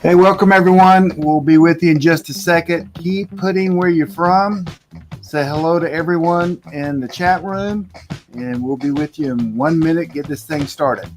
Hey, welcome everyone. We'll be with you in just a second. Keep putting where you're from. Say hello to everyone in the chat room, and we'll be with you in 1 minute. Get this thing started.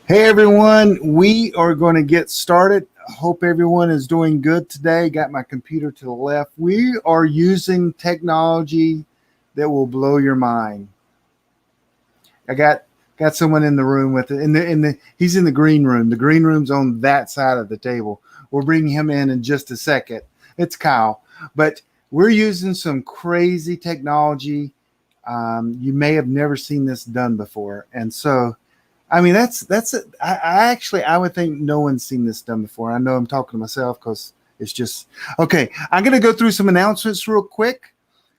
Hey everyone, we are going to get started. Hope everyone is doing good today. Got my computer to the left. We are using technology that will blow your mind. I got someone in the room with it. He's in the green room. The green room's on that side of the table. We'll bring him in just a second. It's Kyle. But we're using some crazy technology. You may have never seen this done before. And so, I mean, I would think no one's seen this done before. I know I'm talking to myself because it's just, okay. I'm going to go through some announcements real quick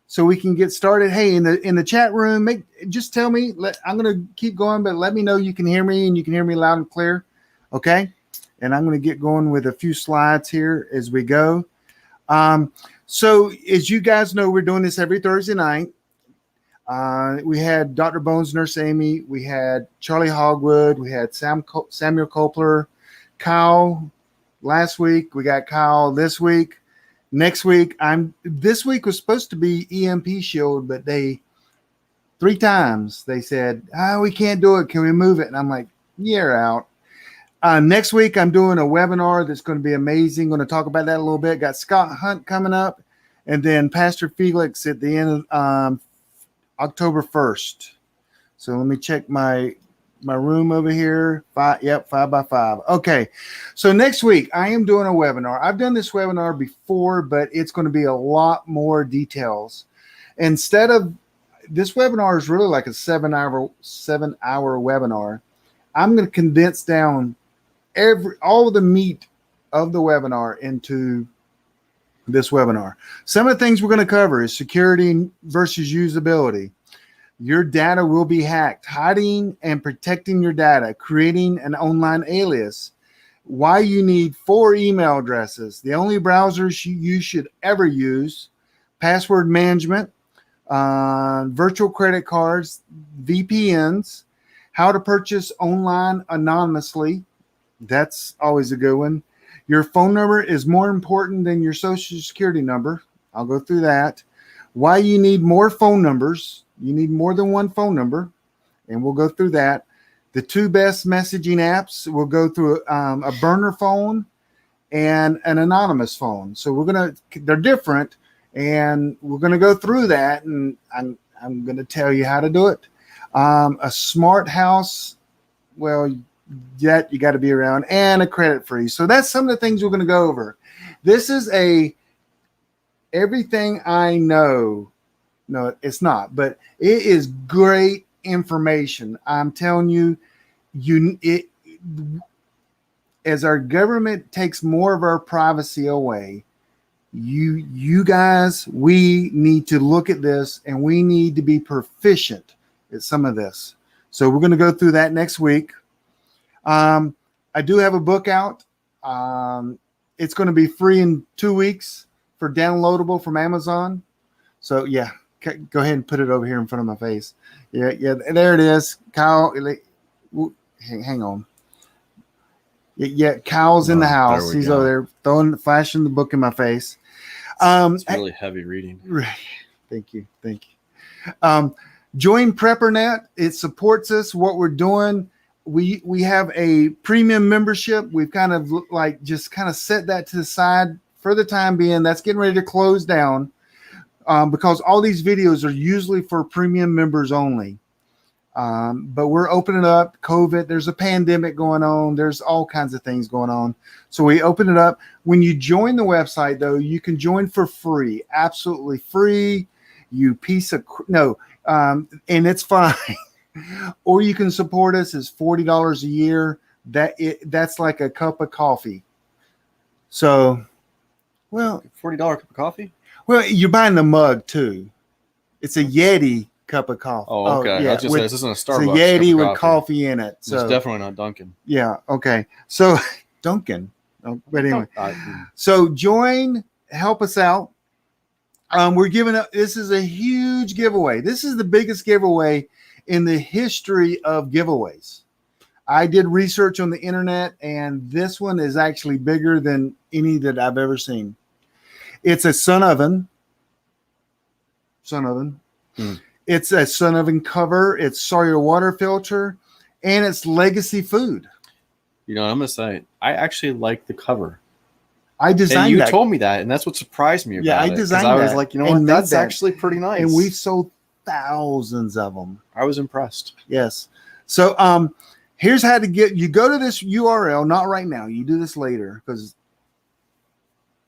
so we can get started. Hey, in the chat room, just tell me, I'm going to keep going, but let me know you can hear me and you can hear me loud and clear. Okay. And I'm going to get going with a few slides here as we go. So as you guys know, we're doing this every Thursday night. We had Dr. Bones, Nurse Amy. We had Charlie Hogwood. We had Samuel Kopler, Kyle last week. We got Kyle this week. Next week, this week was supposed to be EMP Shield, but 3 times they said, we can't do it. Can we move it? And I'm like, you're out. Next week, I'm doing a webinar that's going to be amazing. Going to talk about that a little bit. Got Scott Hunt coming up, and then Pastor Felix at the end of October 1st. So let me check my room over here. 5 by 5. Okay. So next week, I am doing a webinar. I've done this webinar before, but it's going to be a lot more details. Instead of this webinar is really like a 7-hour webinar. I'm going to condense down all the meat of the webinar into this webinar. Some of the things we're going to cover is security versus usability. Your data will be hacked, hiding and protecting your data, creating an online alias, why you need 4 email addresses, the only browsers you should ever use, password management, virtual credit cards, VPNs, how to purchase online anonymously. That's always a good one. Your phone number is more important than your social security number. I'll go through that. Why you need more phone numbers. You need more than one phone number, and we'll go through that. The 2 best messaging apps, we'll go through a burner phone and an anonymous phone. So they're different, and we're going to go through that, and I'm going to tell you how to do it. A smart house, well, that you got to be around, and a credit free. So that's some of the things we're going to go over. This is everything I know. No, it's not, but it is great information. I'm telling you, as our government takes more of our privacy away, you guys, we need to look at this, and we need to be proficient at some of this. So we're going to go through that next week. I do have a book out. It's going to be free in 2 weeks for downloadable from Amazon. So yeah, go ahead and put it over here in front of my face. Yeah, there it is. Kyle, hang on. Yeah, Kyle's in the house. He's over there flashing the book in my face. It's really heavy reading. Thank you. Join PrepperNet. It supports us, what we're doing. We have a premium membership. We've kind of set that to the side for the time being. That's getting ready to close down because all these videos are usually for premium members only. But we're opening up. COVID, there's a pandemic going on. There's all kinds of things going on. So we open it up. When you join the website, though, you can join for free, absolutely free. You piece of and it's fine. Or you can support us as $40 a year. That's like a cup of coffee. So, well, $40 cup of coffee. Well, you're buying the mug too. It's a Yeti cup of coffee. Oh, okay. Yeah, I was just saying, this isn't a Starbucks. It's a Yeti with coffee in it. So it's definitely not Dunkin'. Yeah. Okay. So Dunkin'. But anyway, so join, help us out. We're giving up. This is a huge giveaway. This is the biggest giveaway in the history of giveaways. I did research on the internet, and this one is actually bigger than any that I've ever seen. It's a sun oven. It's a sun oven cover. It's Sawyer water filter, and it's legacy food. You know, I'm gonna say I actually like the cover. I designed And you that. told me that, and that's what surprised me about Yeah, I it. 'Cause designed I was that like, you know and what? made That's that. actually pretty nice. And we've sold thousands of them. I was impressed. Yes. So here's how to get. You go to this URL, not right now. You do this later because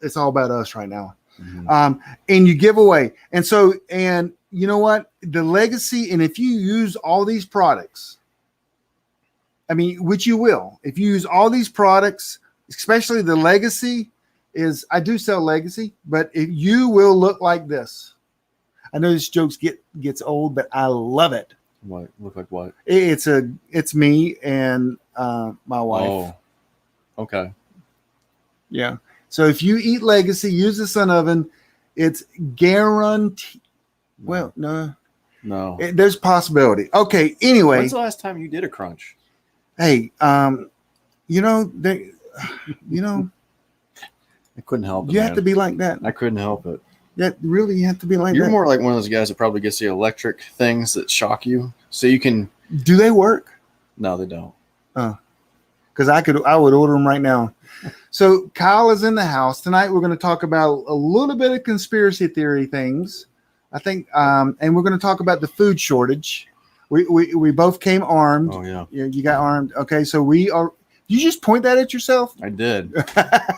it's all about us right now. Mm-hmm. And you give away. And so, and you know what? The legacy, and if you use all these products, I mean, which you will, if you use all these products, especially the legacy, I do sell legacy, but you will look like this. I know this joke gets old, but I love it. What look like what? It's me and my wife. Oh, okay. Yeah. So if you eat legacy, use the Sun Oven. It's guaranteed. Well, no. There's possibility. Okay. Anyway, when's the last time you did a crunch? Hey, I couldn't help it. You have to be like that. I couldn't help it. Yeah, really, you have to be like that. You're more like one of those guys that probably gets the electric things that shock you, so you can. Do they work? No, they don't. Because I would order them right now. So Kyle is in the house tonight. We're going to talk about a little bit of conspiracy theory things, I think, and we're going to talk about the food shortage. We both came armed. Oh yeah, you got armed. Okay, so we are. You just point that at yourself? I did.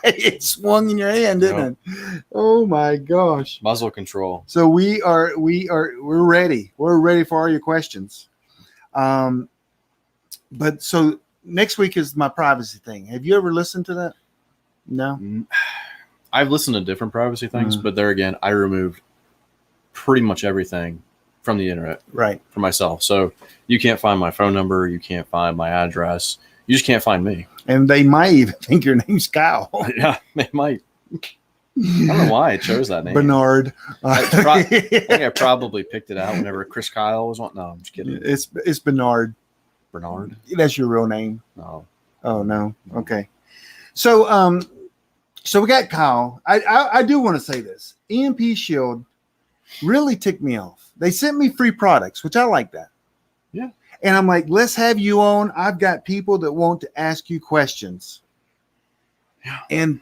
It swung in your hand, didn't it? Oh my gosh. Muzzle control. So we're ready. We're ready for all your questions. But so next week is my privacy thing. Have you ever listened to that? No. I've listened to different privacy things, but there again, I removed pretty much everything from the internet. Right. For myself. So you can't find my phone number, you can't find my address. You just can't find me. And they might even think your name's Kyle. Yeah, they might. I don't know why I chose that name. Bernard. I think I probably picked it out whenever Chris Kyle was on. No, I'm just kidding. It's Bernard. Bernard? That's your real name. No. Oh, no. Okay. So so we got Kyle. I do want to say this. EMP Shield really ticked me off. They sent me free products, which I like that. Yeah. And I'm like, let's have you on. I've got people that want to ask you questions. Yeah. And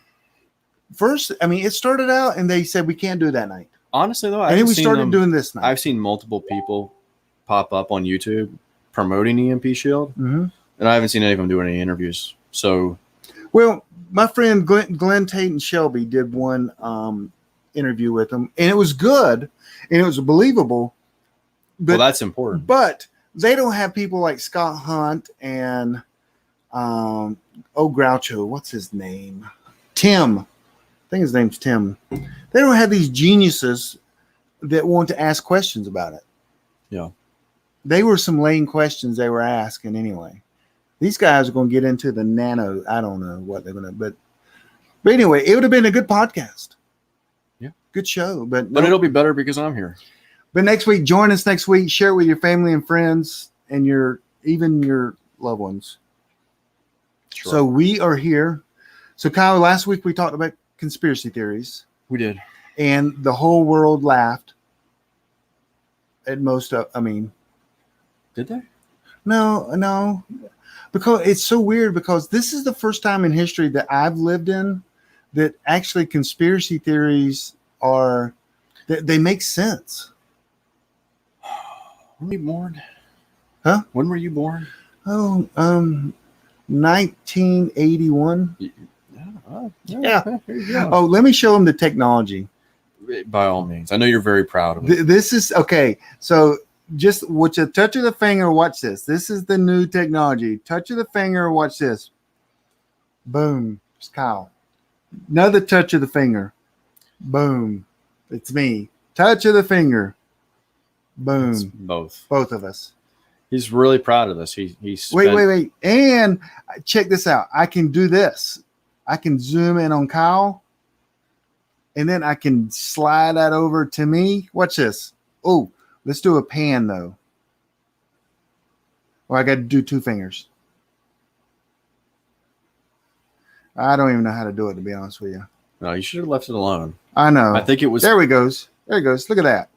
first, I mean, it started out and they said we can't do that night. Honestly, though, and then we started doing this night. I've seen multiple people pop up on YouTube promoting EMP Shield, and I haven't seen any of them do any interviews. So, well, my friend Glenn Tate and Shelby did one interview with them, and it was good and it was believable. But, well, that's important. But they don't have people like Scott Hunt and Groucho. What's his name? Tim. I think his name's Tim. They don't have these geniuses that want to ask questions about it. Yeah. They were some lame questions they were asking anyway. These guys are going to get into the nano. I don't know what they're going to, but anyway, it would have been a good podcast. Yeah. Good show. But it'll be better because I'm here. But next week, join us next week. Share it with your family and friends and even your loved ones. Sure. So we are here. So Kyle, last week we talked about conspiracy theories. We did. And the whole world laughed at most of, Did they? No. Because it's so weird because this is the first time in history that I've lived in that actually conspiracy theories they make sense. When were you born? Huh? When were you born? Oh, 1981. Yeah. Oh, let me show them the technology. By all means. I know you're very proud of it. This is okay. So just with a touch of the finger, watch this. This is the new technology. Touch of the finger, watch this. Boom. It's Kyle. Another touch of the finger. Boom. It's me. Touch of the finger. Boom. It's both of us. He's really proud of this. He's wait. And check this out. I can do this. I can zoom in on Kyle. And then I can slide that over to me. Watch this. Oh, let's do a pan though. Well, I got to do two fingers. I don't even know how to do it, to be honest with you. No, you should have left it alone. I know. I think it was. There we goes. There it goes. Look at that.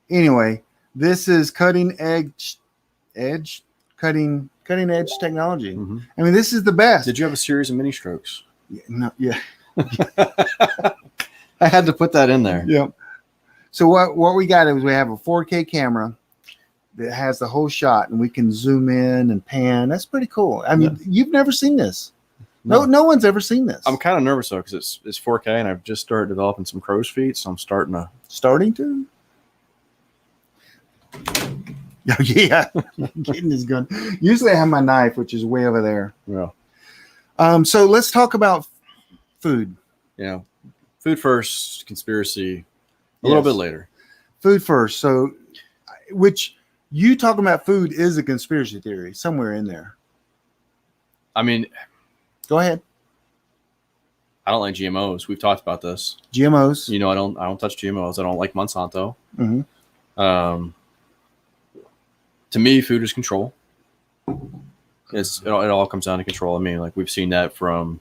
Anyway, this is cutting edge cutting edge technology. Mm-hmm. I mean, this is the best. Did you have a series of mini strokes? Yeah. I had to put that in there. Yep. So what we got is we have a 4K camera that has the whole shot, and we can zoom in and pan. That's pretty cool. I mean, you've never seen this. No one's ever seen this. I'm kind of nervous though because it's 4K, and I've just started developing some crow's feet, so I'm starting to. Oh, yeah, getting his gun. Usually, I have my knife, which is way over there. Yeah. So let's talk about food. Yeah, food first, conspiracy a little bit later. Food first. So, which you talking about food is a conspiracy theory somewhere in there. I mean, go ahead. I don't like GMOs. We've talked about this. GMOs. You know, I don't touch GMOs. I don't like Monsanto. Mm-hmm. To me, food is control. It all comes down to control. I mean, like we've seen that from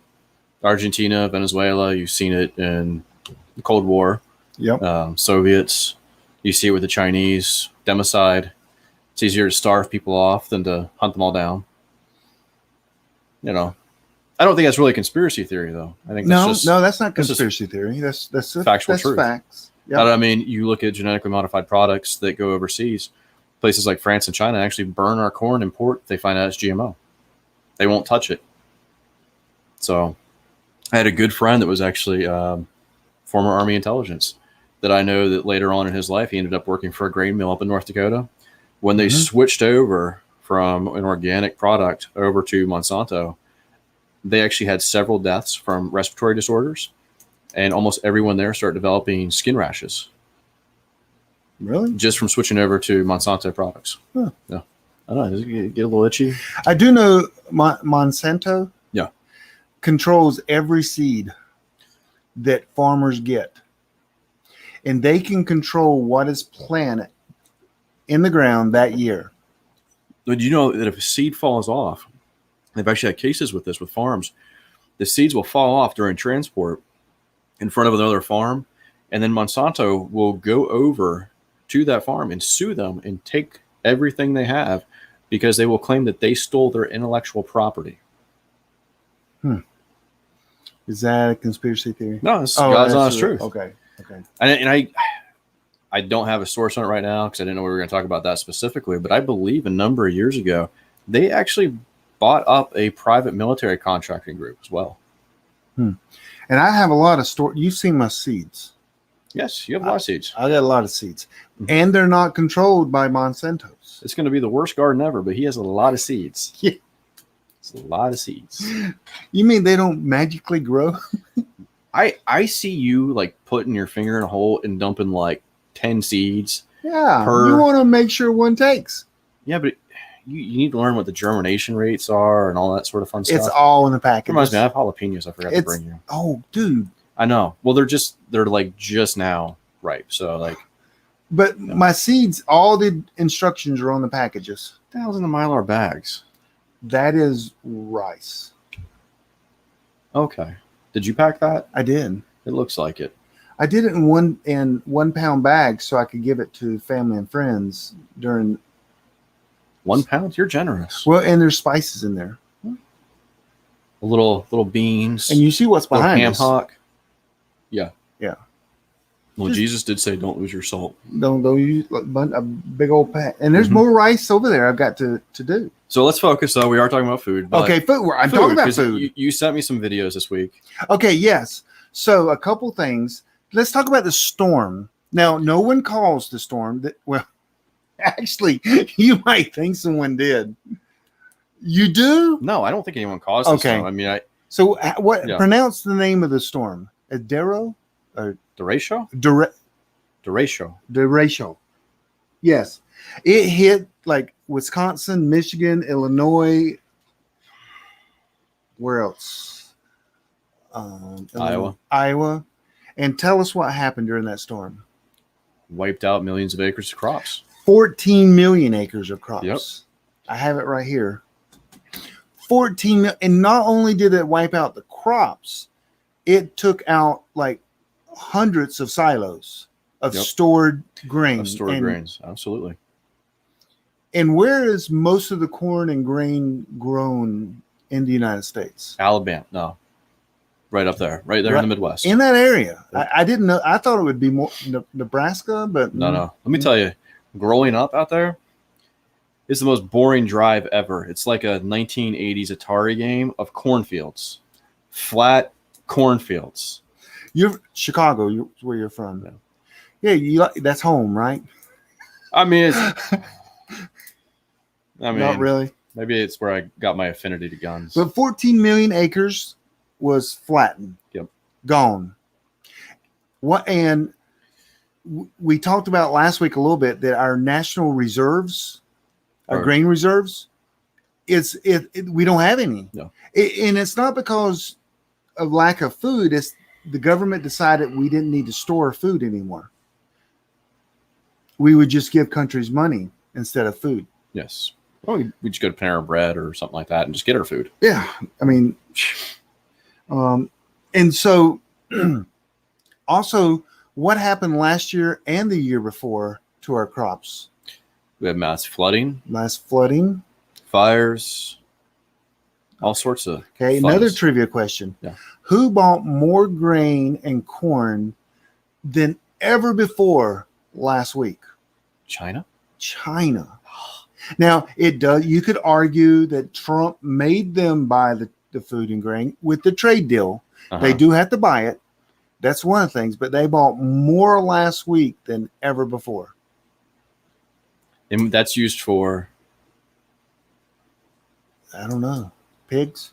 Argentina, Venezuela. You've seen it in the Cold War. Yep. Soviets. You see it with the Chinese. Democide. It's easier to starve people off than to hunt them all down. You know, I don't think that's really a conspiracy theory, though. I think that's not conspiracy theory. That's factual truth. Facts. Yep. I mean, you look at genetically modified products that go overseas. Places like France and China actually burn our corn in port if they find out it's GMO. They won't touch it. So I had a good friend that was actually former Army intelligence that I know that later on in his life, he ended up working for a grain mill up in North Dakota. When they switched over from an organic product over to Monsanto, they actually had several deaths from respiratory disorders, and almost everyone there started developing skin rashes. Really? Just from switching over to Monsanto products. Huh. Yeah. I don't know. Does it get a little itchy? I do know Monsanto Yeah. controls every seed that farmers get. And they can control what is planted in the ground that year. But you know that if a seed falls off, they've actually had cases with this with farms, the seeds will fall off during transport in front of another farm, and then Monsanto will go over to that farm and sue them and take everything they have because they will claim that they stole their intellectual property. Is that a conspiracy theory? No, it's God's honest truth. Okay. And I don't have a source on it right now because I didn't know we were going to talk about that specifically, but I believe a number of years ago, they actually bought up a private military contracting group as well. And I have a lot of you've seen my seeds. Yes, you have a lot of seeds. I got a lot of seeds. And they're not controlled by Monsanto's. It's going to be the worst garden ever, but he has a lot of seeds. Yeah. It's a lot of seeds. You mean they don't magically grow? I see you like putting your finger in a hole and dumping like 10 seeds. Yeah. You want to make sure one takes. Yeah, but you need to learn what the germination rates are and all that sort of fun stuff. It's all in the package. Reminds me, I have jalapenos I forgot to bring you. Oh, dude. I know. Well, they're like just now ripe. So like. But my seeds, all the instructions are on the packages. What the hell's in the Mylar bags? That is rice. Okay. Did you pack that? I did. It looks like it. I did it in 1 pound bags so I could give it to family and friends during. 1 pound? You're generous. Well, and there's spices in there. A little beans. And you see what's behind ham us. hock. Yeah. Yeah. Well, Jesus did say, "Don't lose your salt." Don't use a big old pack. And there's more rice over there I've got to do. So let's focus, though. We are talking about food. Okay, food. I'm talking about food. You sent me some videos this week. Okay, yes. So a couple things. Let's talk about the storm. Now, no one caused the storm. Well, actually, you might think someone did. You do? No, I don't think anyone caused the storm. I mean, So what? Yeah. Pronounce the name of the storm. Adero? Or Derecho? Derecho. Derecho. Yes. It hit like Wisconsin, Michigan, Illinois. Where else? Iowa. And tell us what happened during that storm. Wiped out millions of acres of crops. 14 million acres of crops. Yep. I have it right here. 14 million. And not only did it wipe out the crops, it took out like hundreds of silos of stored grain. Of stored grains, absolutely. And where is most of the corn and grain grown in the United States? Alabama, no, right up there, right there in the Midwest. In that area. Yep. I didn't know. I thought it would be more Nebraska, but No. Let me tell you, growing up out there is the most boring drive ever. It's like a 1980s Atari game of cornfields, flat cornfields. You're Chicago, where you're from. Yeah, that's home, right? I mean, Not really. Maybe it's where I got my affinity to guns. But 14 million acres was flattened. Yep. Gone. And we talked about last week a little bit that our national reserves, our grain reserves, we don't have any. No. And it's not because of lack of food. It's the government decided we didn't need to store food anymore. We would just give countries money instead of food. Yes. Well, we just go to Panera Bread or something like that and just get our food. Yeah. I mean, and so also what happened last year and the year before to our crops? We have mass flooding, fires, all sorts of. Okay. funds. Another trivia question. Yeah. Who bought more grain and corn than ever before last week? China. Now it does. You could argue that Trump made them buy the food and grain with the trade deal. They do have to buy it. That's one of the things, but they bought more last week than ever before. And that's used for, I don't know, pigs.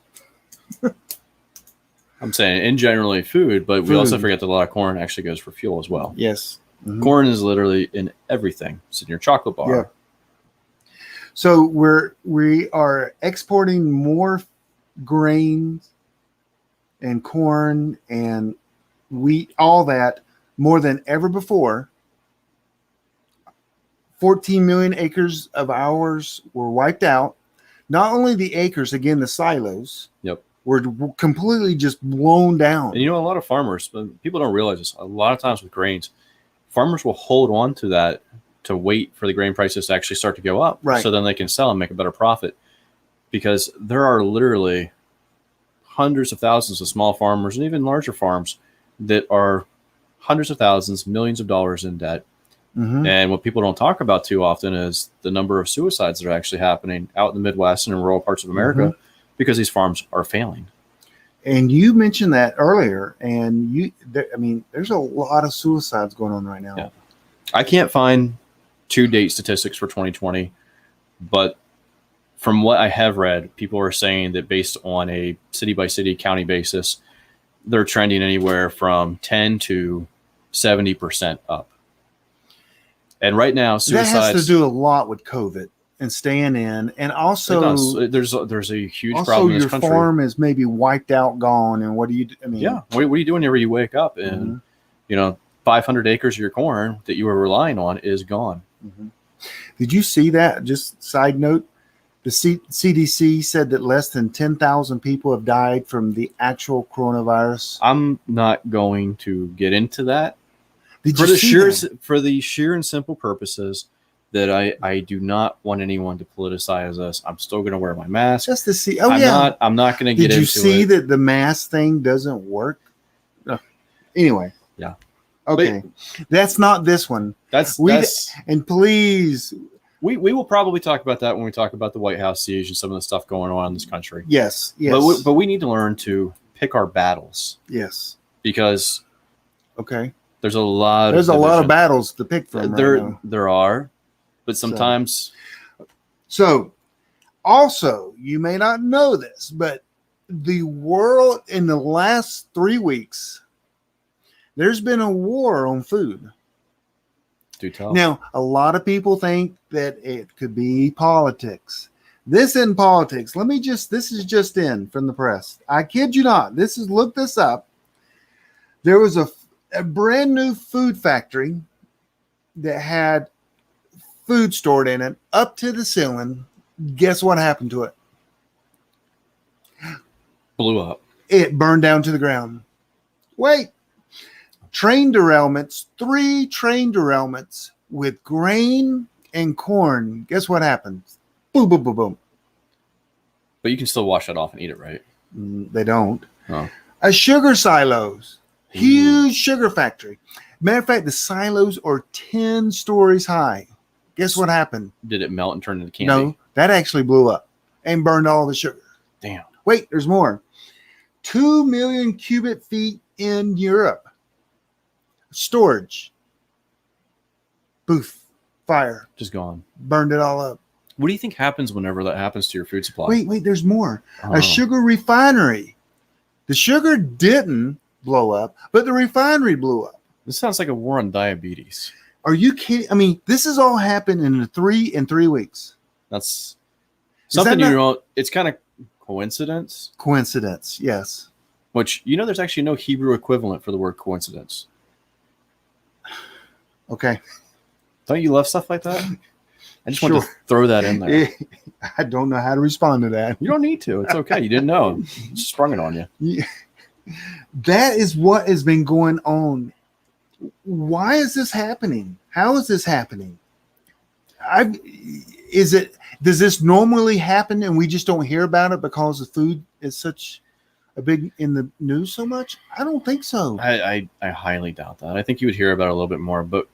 I'm saying in generally food, but we also forget that a lot of corn actually goes for fuel as well. Yes. Mm-hmm. Corn is literally in everything. It's in your chocolate bar. Yeah. So we are exporting more grains and corn and wheat, all that, more than ever before. 14 million acres of ours were wiped out. Not only the acres, again, the silos. Yep. Were completely just blown down. And a lot of farmers, people don't realize this. A lot of times with grains, farmers will hold on to that to wait for the grain prices to actually start to go up. Right. So then they can sell and make a better profit. Because there are literally hundreds of thousands of small farmers and even larger farms that are hundreds of thousands, millions of dollars in debt. Mm-hmm. And what people don't talk about too often is the number of suicides that are actually happening out in the Midwest and in rural parts of America because these farms are failing. And you mentioned that earlier, and there's a lot of suicides going on right now. Yeah. I can't find to-date statistics for 2020, but from what I have read, people are saying that based on a city-by-city county basis, they're trending anywhere from 10 to 70% up. And right now, suicides... That has to do a lot with COVID and staying in, and also there's a huge also problem in this your country. farm is maybe wiped out, gone, and what do you? I mean, Yeah, what are you doing whenever you wake up and 500 acres of your corn that you were relying on is gone? Mm-hmm. Did you see that? Just side note, the CDC said that less than 10,000 people have died from the actual coronavirus. I'm not going to get into that. For the sheer and simple purposes that I do not want anyone to politicize this. I'm still going to wear my mask. Just to see. I'm not going to get into it. Did you see that the mask thing doesn't work? Anyway. Yeah. Okay. That's not this one. And please. We will probably talk about that when we talk about the White House siege and some of the stuff going on in this country. Yes. But we need to learn to pick our battles. Yes. Because there's a lot of battles to pick from. There are, but sometimes. So, also, you may not know this, but the world in the last 3 weeks, there's been a war on food. Do tell. Now, a lot of people think that it could be politics. This isn't politics. This is just in from the press. I kid you not. Look this up. There was a brand new food factory that had food stored in it up to the ceiling. Guess what happened to it? Blew up. It burned down to the ground. Wait. 3 train derailments with grain and corn, guess what happens? Boom, boom, boom, boom. But you can still wash that off and eat it, right? They don't. Oh. A sugar silos, huge sugar factory. Matter of fact, the silos are 10 stories high. Guess what happened? Did it melt and turn into candy? No, that actually blew up and burned all the sugar. Damn. Wait, there's more. 2 million cubic feet in Europe. Storage. Poof. Fire. Just gone. Burned it all up. What do you think happens whenever that happens to your food supply? Wait, there's more. Oh. A sugar refinery. The sugar didn't blow up, but the refinery blew up. This sounds like a war on diabetes. Are you kidding? I mean, this has all happened in 3 weeks. That's Is that something not- you know. It's kind of coincidence. Coincidence, yes. Which, you know, there's actually no Hebrew equivalent for the word coincidence. Okay. Don't you love stuff like that? I just want to Sure. throw that in there. I don't know how to respond to that. You don't need to. It's okay. You didn't know. Just sprung it on you. Yeah. That is what has been going on. Why is this happening? How is this happening? Does this normally happen and we just don't hear about it because the food is such a big in the news so much? I don't think so. I highly doubt that. I think you would hear about it a little bit more. But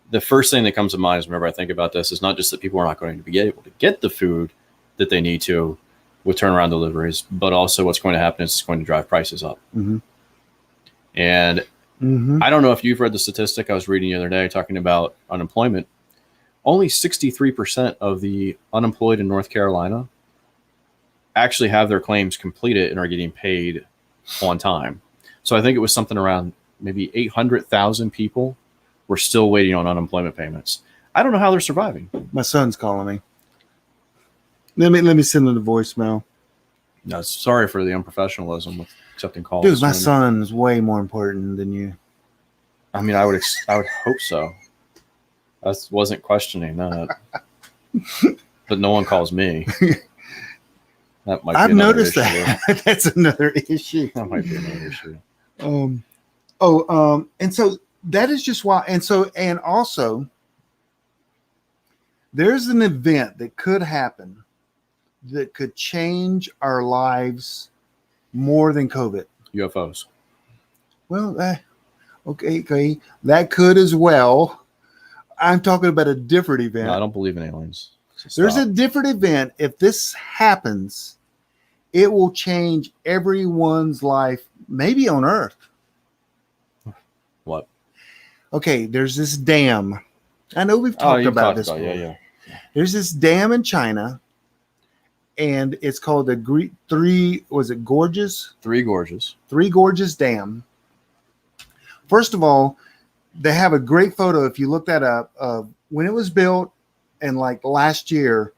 the first thing that comes to mind is whenever I think about this is not just that people are not going to be able to get the food that they need to with turnaround deliveries, but also what's going to happen is it's going to drive prices up. Mm-hmm. And I don't know if you've read the statistic I was reading the other day talking about unemployment. Only 63% of the unemployed in North Carolina actually have their claims completed and are getting paid on time. So I think it was something around maybe 800,000 people were still waiting on unemployment payments. I don't know how they're surviving. My son's calling me. Let me send him the voicemail. No, sorry for the unprofessionalism with accepting calls. Dude, my son's way more important than you. I mean, I would hope so. I wasn't questioning that. But no one calls me. That might be I've another noticed issue. that. That's another issue. That might be another issue. And so that is just why. And also, there's an event that could happen that could change our lives more than COVID. UFOs. Well, okay, that could as well. I'm talking about a different event. No, I don't believe in aliens. So There's a stop. different event. If this happens, it will change everyone's life, maybe on Earth. What? Okay, there's this dam. I know we've talked about this before. Yeah. There's this dam in China, and it's called the Three Gorges? Three Gorges. Three Gorges Dam. First of all, they have a great photo, if you look that up, of when it was built and like last year,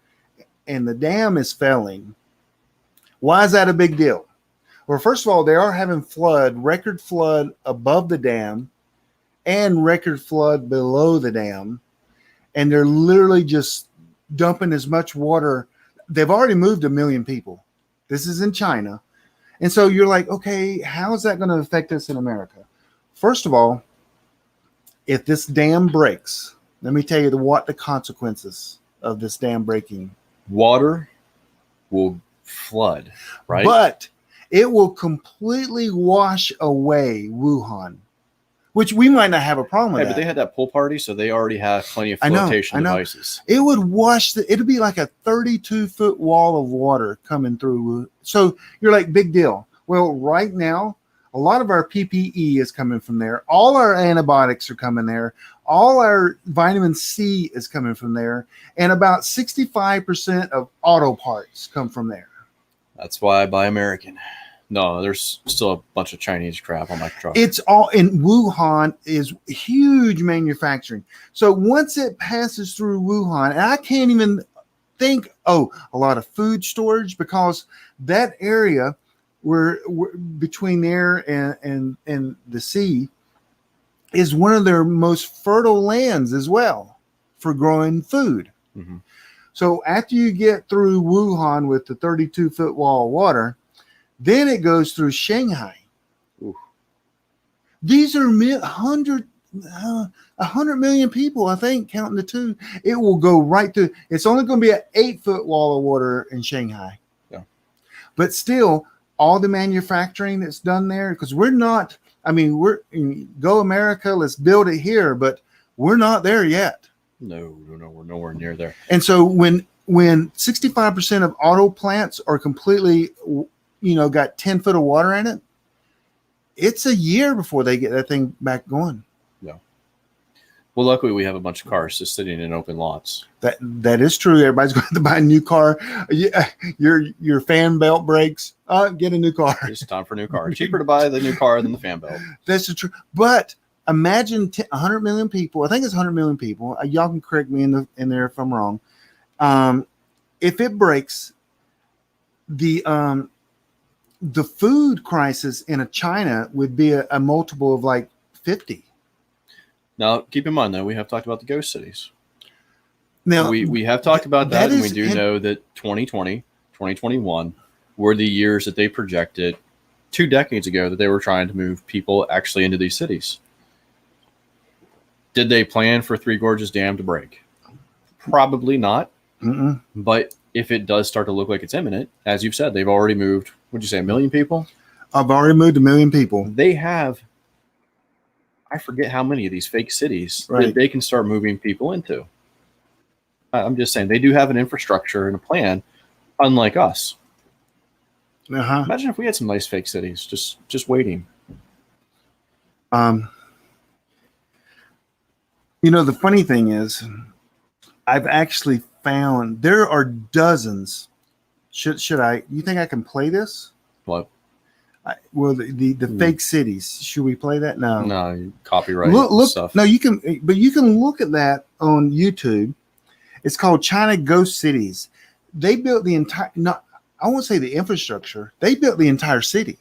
and the dam is failing. Why is that a big deal? Well, first of all, they are having record flood above the dam and record flood below the dam. And they're literally just dumping as much water. They've already moved 1 million people. This is in China. And so you're like, okay, how is that going to affect us in America? First of all, if this dam breaks, let me tell you what the consequences of this dam breaking. Water will flood, right? But it will completely wash away Wuhan, which we might not have a problem with. Hey, but they had that pool party, so they already have plenty of I know. flotation devices. It would wash it'd be like a 32-foot wall of water coming through. So you're like, big deal. Well, right now, a lot of our PPE is coming from there. All our antibiotics are coming there. All our vitamin C is coming from there. And about 65% of auto parts come from there. That's why I buy American. No, there's still a bunch of Chinese crap on my truck. It's all in Wuhan is huge manufacturing. So once it passes through Wuhan, and I can't even think, a lot of food storage, because that area where between there and the sea is one of their most fertile lands as well for growing food. Mm-hmm. So after you get through Wuhan with the 32-foot wall of water, then it goes through Shanghai. Oof. These are 100 million people, I think, counting the two. It will go right through. It's only going to be an 8-foot wall of water in Shanghai. Yeah. But still, all the manufacturing that's done there, because we're not, I mean, we're go America, let's build it here, but we're not there yet. No, we're nowhere near there. And so when 65% of auto plants are completely, got 10 foot of water in it, it's a year before they get that thing back going. Yeah. Well, luckily we have a bunch of cars just sitting in open lots. That is true. Everybody's going to buy a new car. Your fan belt breaks. Get a new car. It's time for a new car. Cheaper to buy the new car than the fan belt. That's the truth. But imagine 100 million people. I think it's 100 million people. Y'all can correct me in there if I'm wrong. If it breaks, the food crisis in China would be a multiple of like 50. Now, keep in mind, though, we have talked about the ghost cities. Now, we have talked about that, and we do is, know that 2020, 2021 were the years that they projected 2 decades ago that they were trying to move people actually into these cities. Did they plan for Three Gorges Dam to break? Probably not. Mm-mm. But if it does start to look like it's imminent, as you've said, they've already moved, would you say 1 million people? I've already moved 1 million people. They have, I forget how many of these fake cities Right. that they can start moving people into. I'm just saying, they do have an infrastructure and a plan, unlike us. Uh-huh. Imagine if we had some nice fake cities just waiting. The funny thing is, I've actually found there are dozens. Should I? You think I can play this? What? The fake cities. Should we play that? No. No, copyright Look. stuff. No, you can. But you can look at that on YouTube. It's called China Ghost Cities. They built the entire. I won't say the infrastructure. They built the entire city.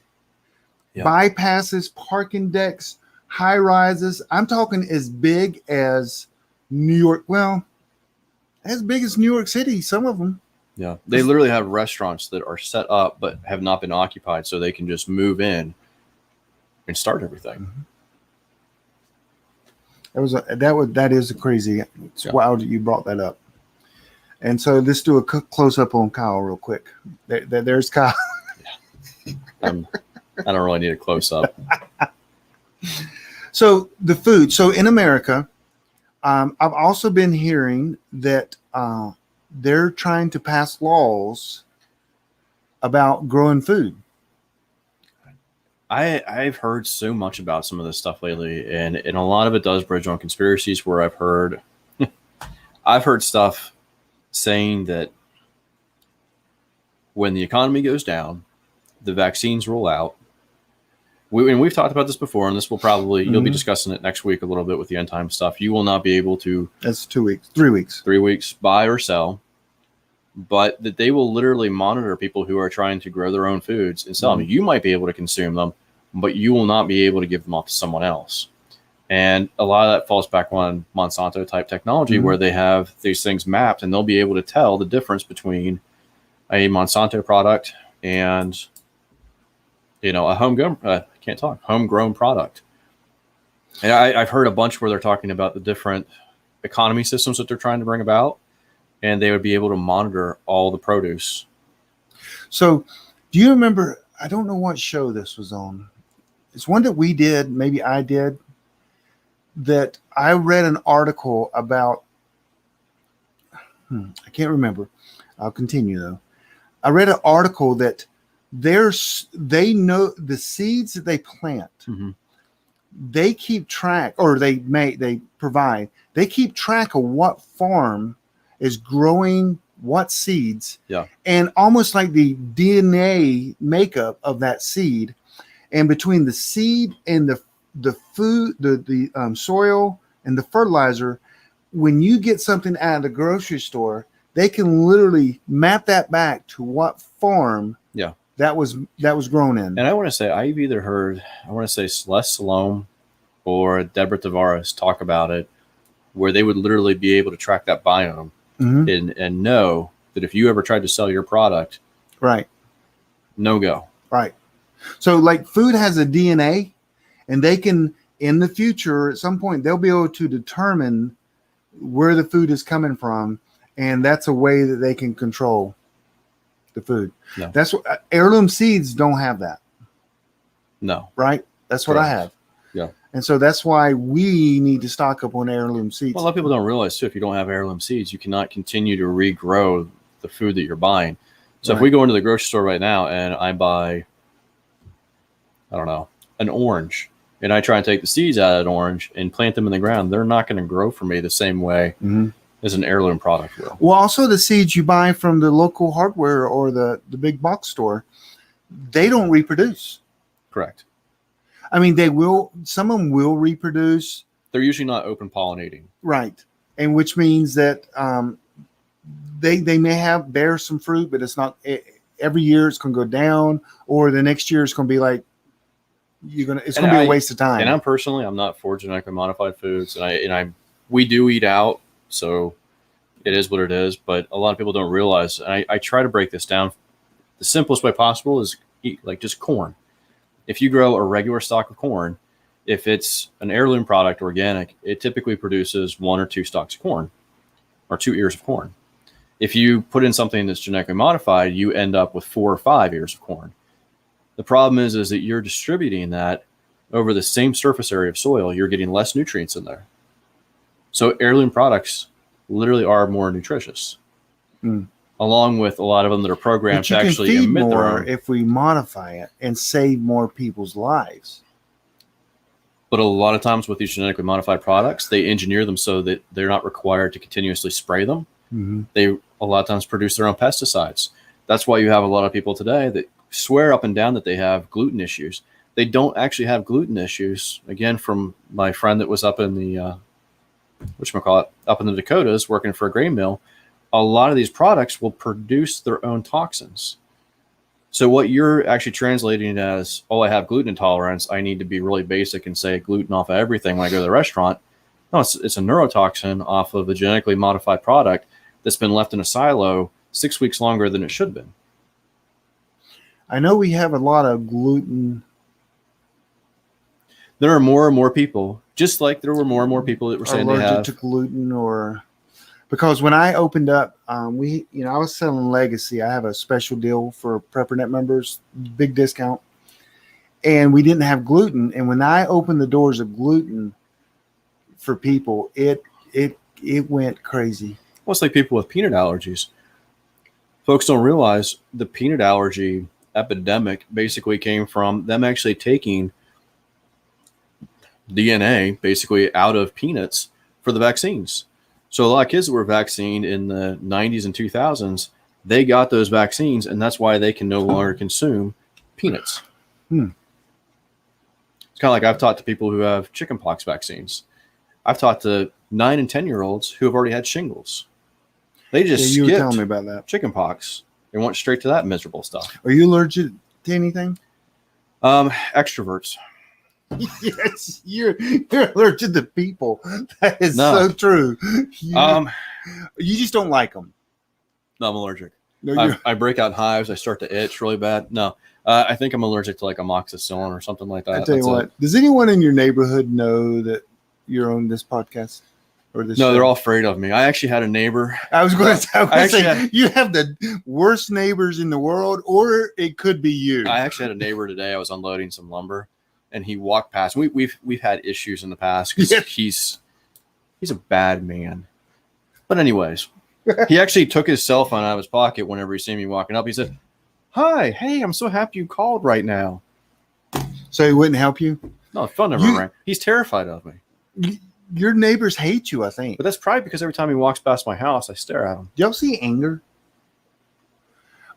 Yeah. Bypasses, parking decks, high rises. I'm talking as big as New York. Well, as big as New York City. Some of them. Yeah, they literally have restaurants that are set up but have not been occupied, so they can just move in and start everything. That is crazy. It's wild that you brought that up. And so let's do a close up on Kyle real quick. There's Kyle. I don't really need a close up. So the food. So in America, I've also been hearing that they're trying to pass laws about growing food. I've heard so much about some of this stuff lately, and a lot of it does bridge on conspiracies where I've heard stuff saying that when the economy goes down, the vaccines roll out. We've talked about this before, and this will probably, you'll be discussing it next week a little bit with the end time stuff. You will not be able to. That's 2 weeks, 3 weeks. 3 weeks, buy or sell, but that they will literally monitor people who are trying to grow their own foods and sell them. You might be able to consume them, but you will not be able to give them off to someone else. And a lot of that falls back on Monsanto type technology where they have these things mapped and they'll be able to tell the difference between a Monsanto product and, a homegrown product. And I've heard a bunch where they're talking about the different economy systems that they're trying to bring about, and they would be able to monitor all the produce. So do you remember, I don't know what show this was on. It's one that we did, maybe I did, that I read an article about, I can't remember. I'll continue though. I read an article that they know the seeds that they plant. They keep track, or they keep track of what farm is growing what seeds. Yeah. And almost like the DNA makeup of that seed, and between the seed and the food, the soil and the fertilizer, when you get something out of the grocery store, they can literally map that back to what farm that was grown in. And I want to say, I've either heard, Celeste Salome or Deborah Tavares talk about it, where they would literally be able to track that biome and know that if you ever tried to sell your product, no go. Right. So like food has a DNA, and they can in the future, at some point, they'll be able to determine where the food is coming from, and that's a way that they can control the food. No. That's what heirloom seeds don't have that. No. Right? That's what I have. Yeah. And so that's why we need to stock up on heirloom seeds. Well, a lot of people don't realize too, if you don't have heirloom seeds, you cannot continue to regrow the food that you're buying. So if we go into the grocery store right now and I buy, I don't know, an orange, and I try and take the seeds out of an orange and plant them in the ground, they're not going to grow for me the same way as an heirloom product will. Well, also the seeds you buy from the local hardware or the big box store, they don't reproduce. Correct. I mean, they will. Some of them will reproduce. They're usually not open pollinating. Right. And which means that they may bear some fruit, but it's not every year it's going to go down, or the next year it's going to be like, it's going to be a waste of time. And I'm not for genetically modified foods, and we do eat out, so it is what it is. But a lot of people don't realize. And I try to break this down. The simplest way possible is eat like just corn. If you grow a regular stalk of corn, if it's an heirloom product, organic, it typically produces 1 or 2 stalks of corn, or 2 ears of corn. If you put in something that's genetically modified, you end up with 4 or 5 ears of corn. The problem is that you're distributing that over the same surface area of soil. You're getting less nutrients in there. So heirloom products literally are more nutritious, along with a lot of them that are programmed to actually emit their own. If we modify it and save more people's lives. But a lot of times with these genetically modified products, they engineer them so that they're not required to continuously spray them. They a lot of times produce their own pesticides. That's why you have a lot of people today that swear up and down that they have gluten issues. They don't actually have gluten issues. Again, from my friend that was up in the up in the Dakotas working for a grain mill, a lot of these products will produce their own toxins. So what you're actually translating as, oh, I have gluten intolerance, I need to be really basic and say gluten off of everything when I go to the restaurant. No, it's a neurotoxin off of a genetically modified product that's been left in a silo 6 weeks longer than it should have been. I know we have a lot of gluten. There are more and more people, just like there were more and more people that were saying they have allergic to gluten, or because when I opened up, I was selling Legacy. I have a special deal for PrepperNet members, big discount, and we didn't have gluten. And when I opened the doors of gluten for people, it went crazy. Well, it's like people with peanut allergies. Folks don't realize the peanut allergy epidemic basically came from them actually taking DNA basically out of peanuts for the vaccines. So a lot of kids that were vaccinated in the 90s and 2000s, they got those vaccines, and that's why they can no longer consume peanuts. It's kind of like I've talked to people who have chickenpox vaccines. I've talked to 9 and 10-year-olds who have already had shingles. They just you were skipped telling me about that. chickenpox and went straight to that miserable stuff. Are you allergic to anything? Extroverts. Yes, you're allergic to people. That is so true. You just don't like them. No, I'm allergic. No, I break out hives. I start to itch really bad. No, I think I'm allergic to like amoxicillin or something like that. I tell you what. Does anyone in your neighborhood know that you're on this podcast or this? No, show? they're all afraid of me. I actually had a neighbor. I was going to say you have the worst neighbors in the world, or it could be you. I actually had a neighbor today. I was unloading some lumber, and he walked past. We've had issues in the past because he's a bad man. But anyways, he actually took his cell phone out of his pocket whenever he seen me walking up. He said, "Hi, hey, I'm so happy you called right now." So he wouldn't help you? No, phone never rang. He's terrified of me. Your neighbors hate you, I think. But that's probably because every time he walks past my house, I stare at him. Do y'all see anger?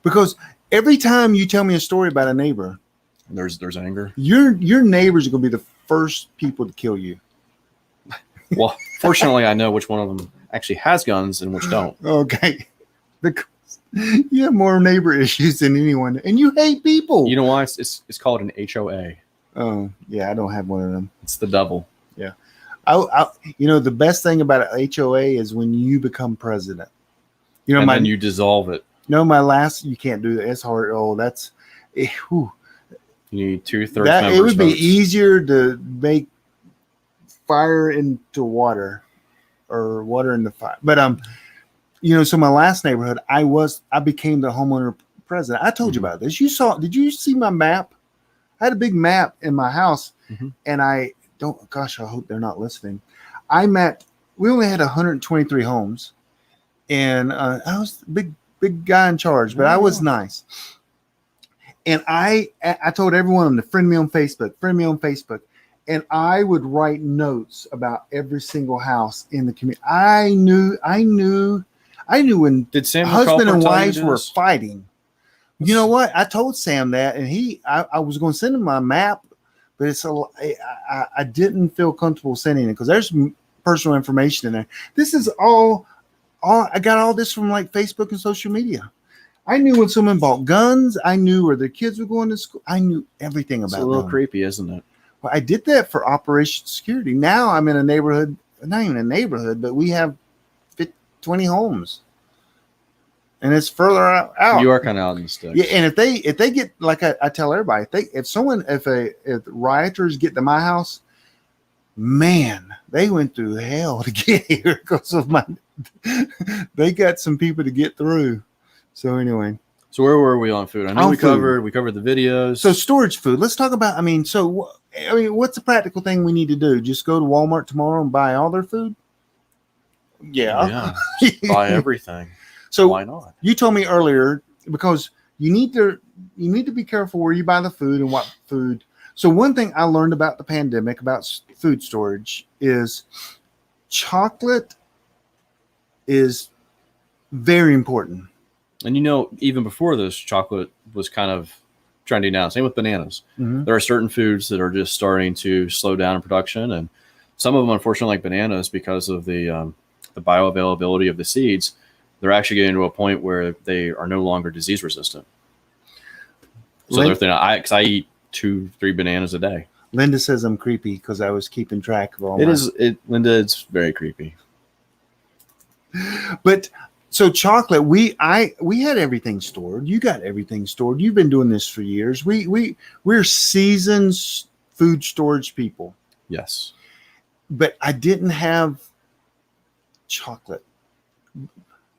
Because every time you tell me a story about a neighbor, there's anger. Your neighbors are going to be the first people to kill you. Well, fortunately, I know which one of them actually has guns and which don't. Okay. Because you have more neighbor issues than anyone, and you hate people. You know why? It's called an HOA. Oh, yeah, I don't have one of them. It's the devil. Yeah. The best thing about an HOA is when you become president. And you dissolve it. You can't do that. It's hard. Oh, you need 2/3 members. It would be easier to make fire into water or water into fire. But so my last neighborhood, I became the homeowner president. I told you about this. Did you see my map? I had a big map in my house, and I hope they're not listening. We only had 123 homes, and I was the big guy in charge, but I was nice. And I told everyone to friend me on Facebook, and I would write notes about every single house in the community. I knew when husband and wives were fighting. You know what? I told Sam that, and I was going to send him my map, but I didn't feel comfortable sending it because there's personal information in there. This is all I got all this from like Facebook and social media. I knew when someone bought guns. I knew where their kids were going to school. I knew everything about them. It's a little creepy, isn't it? Well, I did that for Operation Security. Now I'm in a neighborhood, not even a neighborhood, but we have 20 homes. And it's further out. You are kind of out in the sticks. Yeah, and if they get, like I tell everybody, if rioters get to my house, man, they went through hell to get here because of they got some people to get through. So anyway. So where were we on food? I know we covered the videos. So storage food. Let's talk about, what's the practical thing we need to do? Just go to Walmart tomorrow and buy all their food? Yeah. Just buy everything. So why not? You told me earlier, because you need to be careful where you buy the food and what food. So one thing I learned about the pandemic, about food storage, is chocolate is very important. And even before this, chocolate was kind of trending now. Same with bananas. Mm-hmm. There are certain foods that are just starting to slow down in production, and some of them, unfortunately, like bananas, because of the bioavailability of the seeds, they're actually getting to a point where they are no longer disease resistant. So they're thinking, I eat 2-3 bananas a day. Linda says I'm creepy because I was keeping track of all. Linda, it's very creepy. But so chocolate, we had everything stored. You got everything stored. You've been doing this for years. We're seasoned food storage people. Yes. But I didn't have chocolate.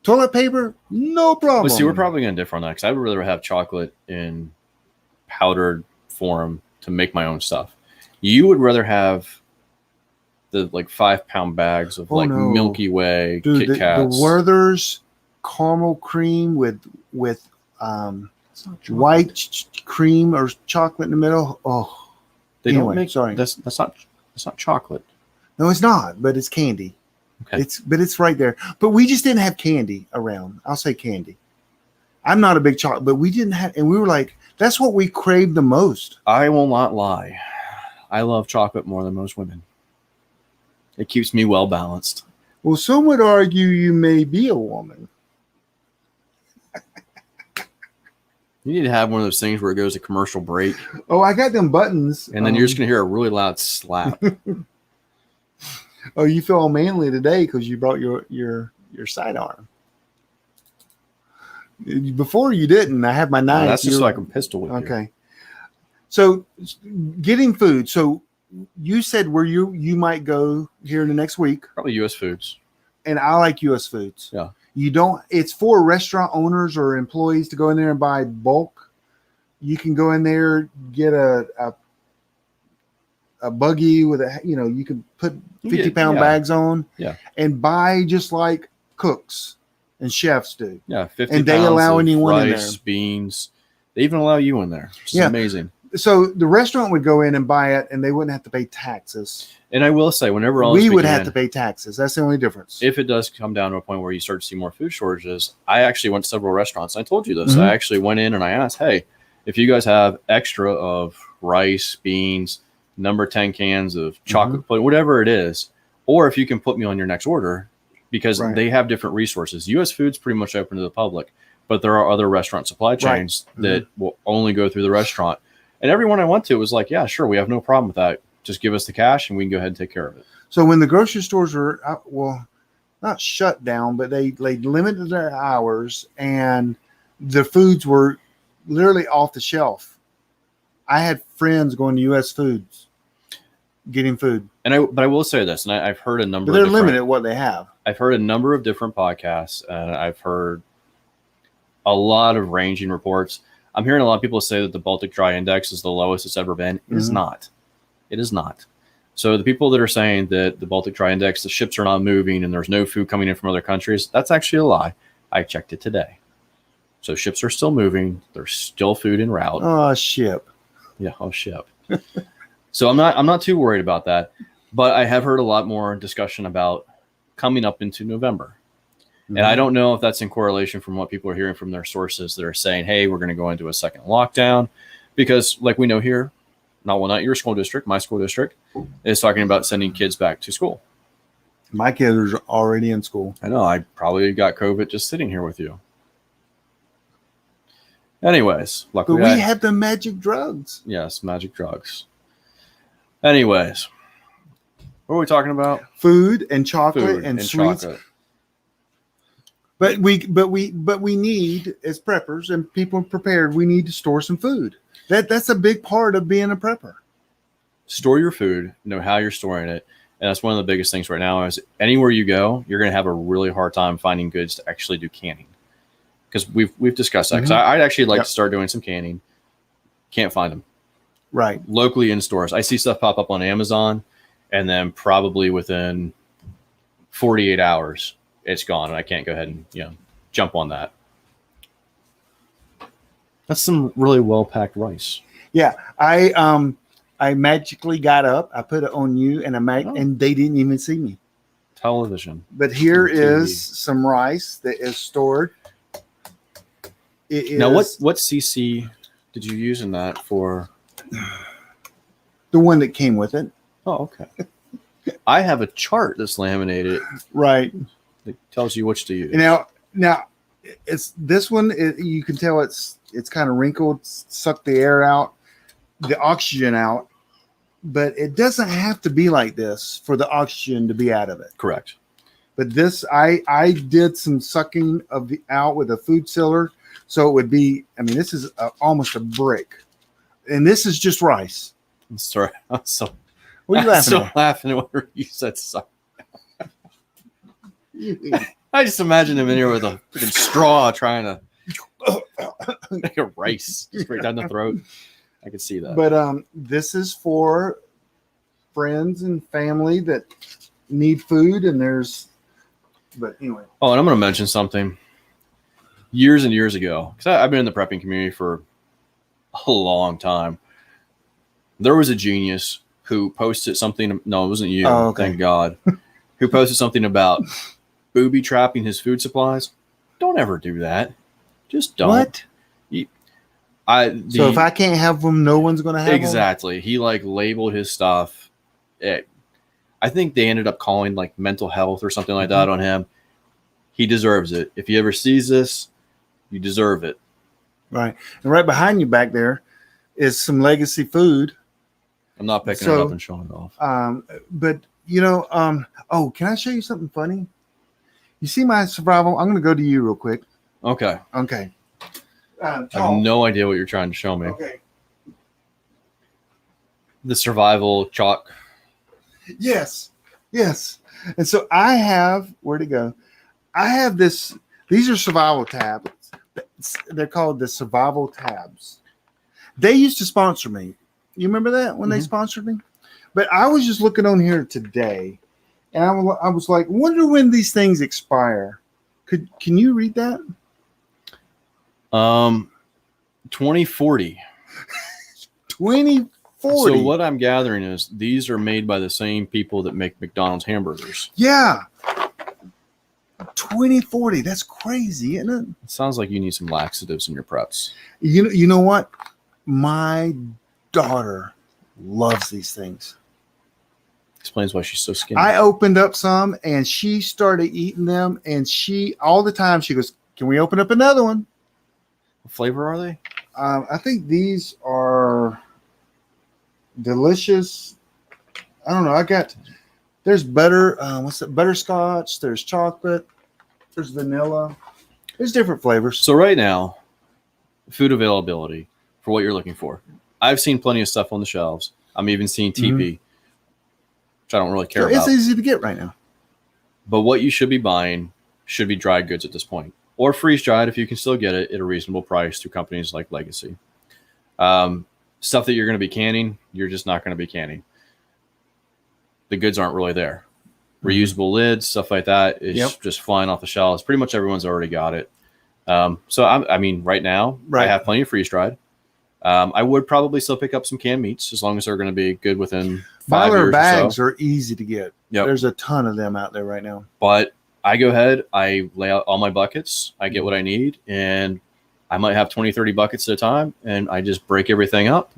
Toilet paper, no problem. Well, see, we're probably going to differ on that because I would rather have chocolate in powdered form to make my own stuff. You would rather have the 5-pound bags of Milky Way, Dude, Kit Kats. The Werther's caramel cream with white cream or chocolate in the middle. Oh, Don't make. Sorry, that's not chocolate. No, it's not. But it's candy. Okay. It's right there. But we just didn't have candy around. I'll say candy. I'm not a big chocolate, but we didn't have, and we were like, that's what we craved the most. I will not lie. I love chocolate more than most women. It keeps me well balanced. Well, some would argue you may be a woman. You need to have one of those things where it goes to commercial break. Oh, I got them buttons. And then you're just going to hear a really loud slap. Oh, you feel all manly today because you brought your sidearm. Before you didn't. I have my knife. That's just so I can pistol with you. Okay. So getting food. So you said where you might go here in the next week. Probably U.S. Foods. And I like U.S. Foods. Yeah. It's for restaurant owners or employees to go in there and buy bulk. You can go in there, get a buggy with you can put 50-pound bags on and buy just like cooks and chefs do. Yeah, 50 and they allow anyone rice, in there. Beans. They even allow you in there. It's amazing. So the restaurant would go in and buy it, and they wouldn't have to pay taxes. And I will say, whenever we would have to pay taxes. That's the only difference. If it does come down to a point where you start to see more food shortages, I actually went to several restaurants. I told you this. Mm-hmm. I actually went in and I asked, hey, if you guys have extra of rice, beans, number 10 cans of chocolate pudding, whatever it is, or if you can put me on your next order, because they have different resources. U.S. Foods pretty much open to the public, but there are other restaurant supply chains that will only go through the restaurant. And everyone I went to was like, yeah, sure, we have no problem with that. Just give us the cash and we can go ahead and take care of it. So when the grocery stores were, not shut down, but they limited their hours and the foods were literally off the shelf. I had friends going to U.S. Foods, getting food. But I will say this, and I've heard a number. But they're limited what they have. I've heard a number of different podcasts, and I've heard a lot of ranging reports. I'm hearing a lot of people say that the Baltic Dry Index is the lowest it's ever been. It is not. It is not. So the people that are saying that the Baltic Dry Index, the ships are not moving and there's no food coming in from other countries, that's actually a lie. I checked it today. So ships are still moving. There's still food en route. Oh, ship. Yeah, ship. So I'm not too worried about that. But I have heard a lot more discussion about coming up into November. And I don't know if that's in correlation from what people are hearing from their sources that are saying, hey, we're going to go into a second lockdown. Because like we know here, not your school district, my school district is talking about sending kids back to school. My kids are already in school. I know. I probably got COVID just sitting here with you. Anyways, luckily But we have the magic drugs. Yes, magic drugs. Anyways, what are we talking about? Food and chocolate and sweets. Chocolate. But we need, as preppers and people prepared, we need to store some food. That's a big part of being a prepper. Store your food, know how you're storing it. And that's one of the biggest things right now is anywhere you go, you're going to have a really hard time finding goods to actually do canning. Because we've discussed that. Because I'd actually like to start doing some canning. Can't find them. Right. Locally in stores. I see stuff pop up on Amazon, and then probably within 48 hours, it's gone, and I can't go ahead and jump on that. That's some really well-packed rice. Yeah. I magically got up. I put it on you, and and they didn't even see me. Television. But here is some rice that is stored. Now, what CC did you use in that for? The one that came with it. Oh, okay. I have a chart that's laminated. Right. It tells you which to use. Now it's this one. You can tell it's kind of wrinkled, sucked the air out, the oxygen out. But it doesn't have to be like this for the oxygen to be out of it. Correct. But this, I did some sucking out with a food sealer. So it would be, this is almost a brick. And this is just rice. I'm sorry. What are you laughing at? Laughing at what you said. Suck. I just imagine him in here with a freaking straw trying to make a rice straight down the throat. I could see that. But this is for friends and family that need food, but anyway. Oh, and I'm going to mention something. Years and years ago, because I've been in the prepping community for a long time, there was a genius who posted something. No, it wasn't you. Oh, okay. Thank God. Who posted something about booby trapping his food supplies. Don't ever do that. Just don't. What? So if I can't have them, no one's going to have them? Exactly. He labeled his stuff. I think they ended up calling mental health or something like that on him. He deserves it. If he ever sees this, you deserve it. Right. And right behind you back there is some legacy food. I'm not picking it up and showing it off. But, can I show you something funny? You see my survival? I'm going to go to you real quick. Okay. I have no idea what you're trying to show me. Okay. The survival chalk. Yes. And so I have, where'd it go? I have this, these are survival tablets. They're called the survival tabs. They used to sponsor me. You remember that when they sponsored me? But I was just looking on here today, and I was like, wonder when these things expire. Can you read that? 2040. 2040. So what I'm gathering is these are made by the same people that make McDonald's hamburgers. Yeah. 2040. That's crazy, isn't it? It sounds like you need some laxatives in your preps. You know what? My daughter loves these things. Explains why she's so skinny. I opened up some and she started eating them, and all the time she goes, "Can we open up another one?" What flavor are they? I think these are delicious. I don't know. There's butter. What's it? Butterscotch. There's chocolate. There's vanilla. There's different flavors. So right now, food availability for what you're looking for. I've seen plenty of stuff on the shelves. I'm even seeing TP. which I don't really care So it's about. easy to get right now. But what you should be buying should be dried goods at this point, or freeze dried if you can still get it at a reasonable price through companies like Legacy. Stuff that you're going to be canning, you're just not going to be canning. The goods aren't really there. Reusable lids, stuff like that is just flying off the shelves. Pretty much everyone's already got it. So I mean, right now I have plenty of freeze dried. I would probably still pick up some canned meats as long as they're going to be good within 5 years bags or so. are easy to get. Yep. There's a ton of them out there right now. But I go ahead, I lay out all my buckets, I get what I need, and I might have 20, 30 buckets at a time, and I just break everything up,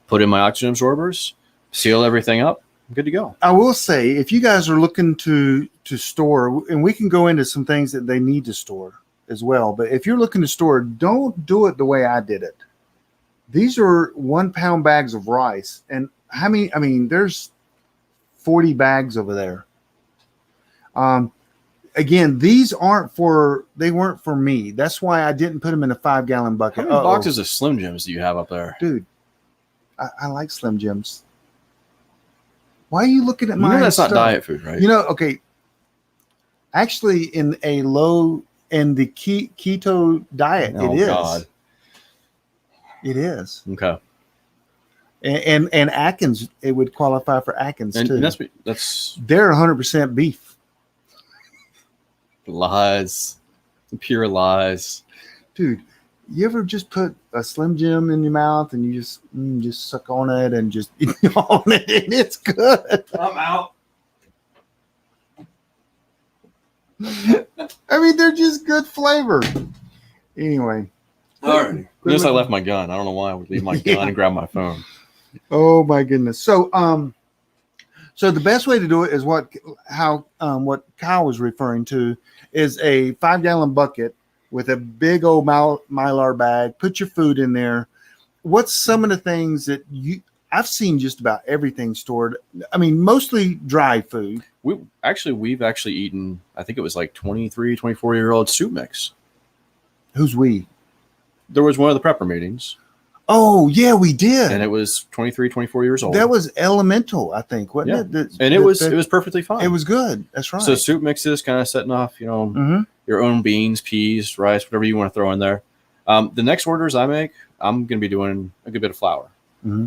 put in my oxygen absorbers, seal everything up, I'm good to go. I will say, if you guys are looking to store, and we can go into some things that they need to store as well, but if you're looking to store, don't do it the way I did it. These are 1 pound bags of rice, and how many? I mean, there's 40 bags over there. Again, these weren't for me. That's why I didn't put them in a 5-gallon bucket. How many boxes of Slim Jims do you have up there? Dude, I like Slim Jims. Why are you looking at my that's stuff? not diet food, right? Okay. Actually, in the keto diet, it is. God. It is. Okay. And Atkins, it would qualify for Atkins too. And that's they're 100% beef. Lies, pure lies, dude. You ever just put a Slim Jim in your mouth and you just suck on it and just eat on it, and it's good. I'm out. I mean, they're just good flavor. Anyway. All right. Notice I left my gun. I don't know why I would leave my gun and grab my phone. Oh my goodness. So so the best way to do it is what Kyle was referring to is a 5-gallon bucket with a big old Mylar bag. Put your food in there. What's some of the things that I've seen just about everything stored? I mean, mostly dry food. We've actually eaten, I think it was like 23, 24-year-old soup mix. Who's we? There was one of the prepper meetings. Oh, yeah, we did. And it was 23, 24 years old. That was elemental, I think, wasn't it? And it was perfectly fine. It was good. That's right. So soup mixes, kind of setting off, your own beans, peas, rice, whatever you want to throw in there. The next orders I make, I'm going to be doing a good bit of flour. Mm-hmm.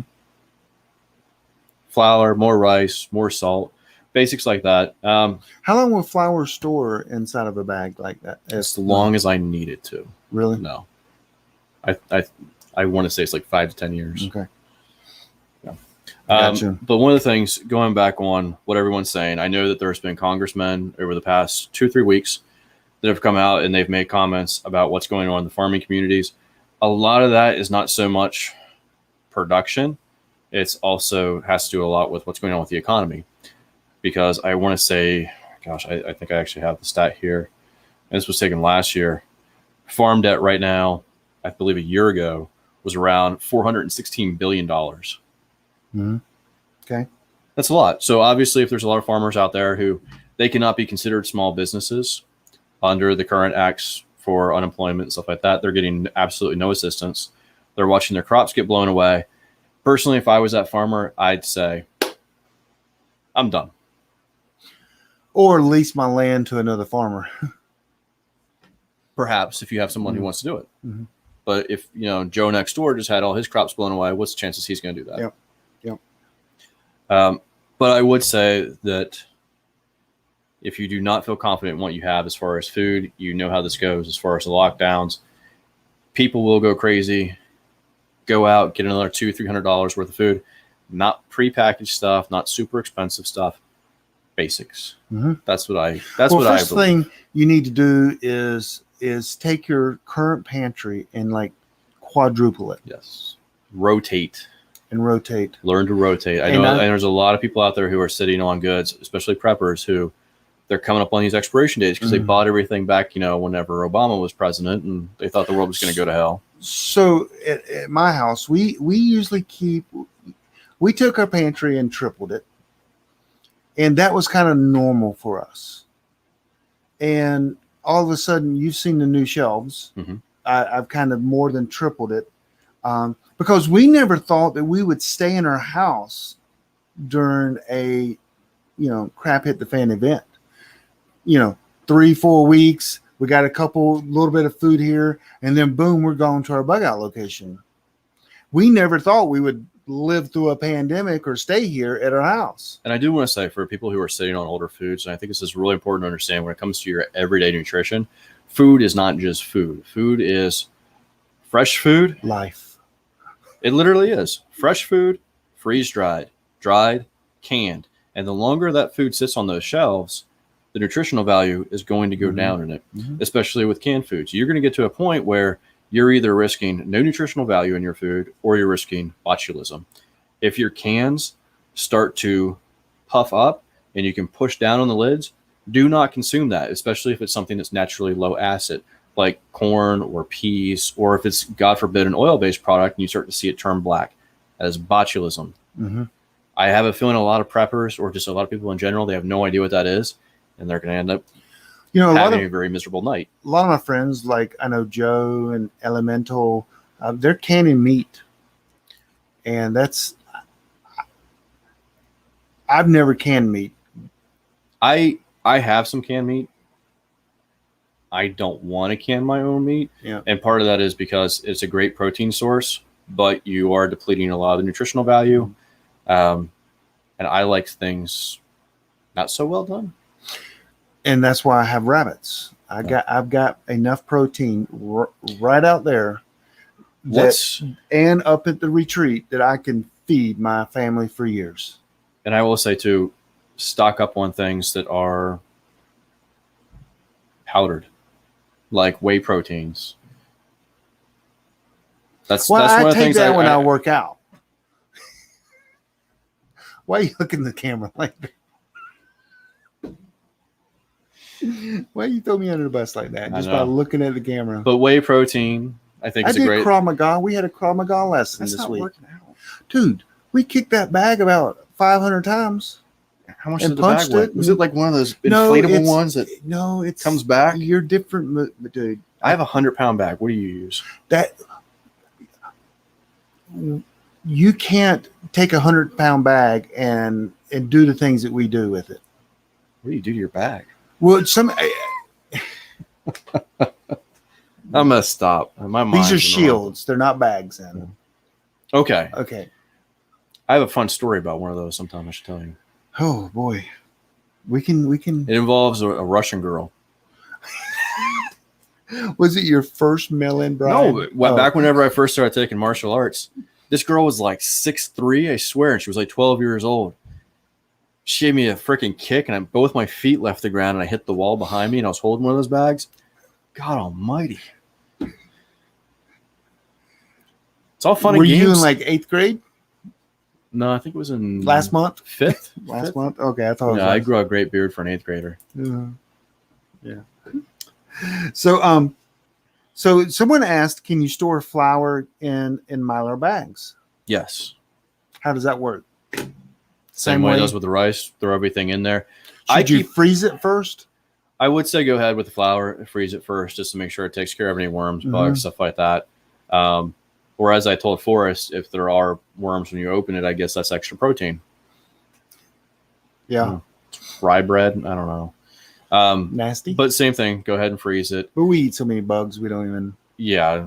Flour, more rice, more salt, basics like that. How long will flour store inside of a bag like that? As long as I need it to. Really? No. I want to say it's like 5 to 10 years. Okay. Yeah. Gotcha. But one of the things, going back on what everyone's saying, I know that there's been congressmen over the past 2-3 weeks that have come out and they've made comments about what's going on in the farming communities. A lot of that is not so much production. It's also has to do a lot with what's going on with the economy. Because I want to say, gosh, I think I actually have the stat here. And this was taken last year. Farm debt right now, I believe a year ago, was around $416 billion. Mm-hmm. Okay. That's a lot. So obviously, if there's a lot of farmers out there who they cannot be considered small businesses under the current acts for unemployment and stuff like that, they're getting absolutely no assistance. They're watching their crops get blown away. Personally, if I was that farmer, I'd say, I'm done. Or lease my land to another farmer. Perhaps if you have someone who wants to do it. Mm-hmm. But if, Joe next door just had all his crops blown away, what's the chances he's going to do that? Yep. But I would say that if you do not feel confident in what you have as far as food, how this goes as far as the lockdowns, people will go crazy, go out, get another $200-$300 worth of food, not prepackaged stuff, not super expensive stuff, basics. Mm-hmm. That's what I first thing you need to do is take your current pantry and like quadruple it. Yes. Rotate. Learn to rotate. I know, and there's a lot of people out there who are sitting on goods, especially preppers, who they're coming up on these expiration dates because they bought everything back, whenever Obama was president, and they thought the world was going to go to hell. So at my house, we usually we took our pantry and tripled it. And that was kind of normal for us. And all of a sudden, you've seen the new shelves. Mm-hmm. I've kind of more than tripled it because we never thought that we would stay in our house during a crap hit the fan event. 3-4 weeks, we got little bit of food here, and then boom, we're going to our bug out location. We never thought we would live through a pandemic or stay here at our house. And I do want to say, for people who are sitting on older foods, and I think this is really important to understand when it comes to your everyday nutrition, food is not just food. Food is fresh food. Life. It literally is. Fresh food, freeze-dried, dried, canned. And the longer that food sits on those shelves, the nutritional value is going to go down in it, especially with canned foods. You're going to get to a point where you're either risking no nutritional value in your food or you're risking botulism. If your cans start to puff up and you can push down on the lids, do not consume that, especially if it's something that's naturally low acid, like corn or peas, or if it's, God forbid, an oil-based product and you start to see it turn black. That is botulism. I have a feeling a lot of preppers, or just a lot of people in general, they have no idea what that is, and they're going to end up having a very miserable night. A lot of my friends, like I know Joe and Elemental, they're canning meat. And I've never canned meat. I have some canned meat. I don't want to can my own meat. Yeah. And part of that is because it's a great protein source, but you are depleting a lot of the nutritional value. And I like things not so well done. And that's why I have rabbits. I've got enough protein right out there and up at the retreat that I can feed my family for years. And I will say too, stock up on things that are powdered, like whey proteins. That's one of the I take things that when I work out. Why are you looking at the camera like that? Why you throw me under the bus like that? Just by looking at the camera. But whey protein, I think, is a great. Krav Maga. We had a Krav Maga lesson this week. Working out. Dude, we kicked that bag about 500 times. How much did the bag weigh? Was it like one of those inflatable ones that it comes back? You're different, dude. I have a 100-pound bag. What do you use? You can't take a 100-pound bag and do the things that we do with it. What do you do to your bag? Well, I'm gonna stop. These are shields. They're not bags. Then. Okay. I have a fun story about one of those. Sometime I should tell you. Oh boy, we can. It involves a Russian girl. Was it your first mail-in bride? No, back whenever I first started taking martial arts, this girl was like 6'3", I swear, and she was like 12 years old. She gave me a freaking kick, and both my feet left the ground, and I hit the wall behind me, and I was holding one of those bags. God almighty. It's all fun and games. Were you in like 8th grade? No, I think it was in... Last month? 5th? Last month? Okay, I thought it was... Yeah, I grew a great beard for an 8th grader. Yeah. So someone asked, can you store flour in Mylar bags? Yes. How does that work? Same way it does with the rice. Throw everything in there. Should you freeze it first? I would say go ahead with the flour, freeze it first, just to make sure it takes care of any worms, bugs, stuff like that. Or as I told Forrest, if there are worms when you open it, I guess that's extra protein. Yeah. Rye bread, I don't know. Nasty. But same thing. Go ahead and freeze it. But we eat so many bugs, we don't even. Yeah,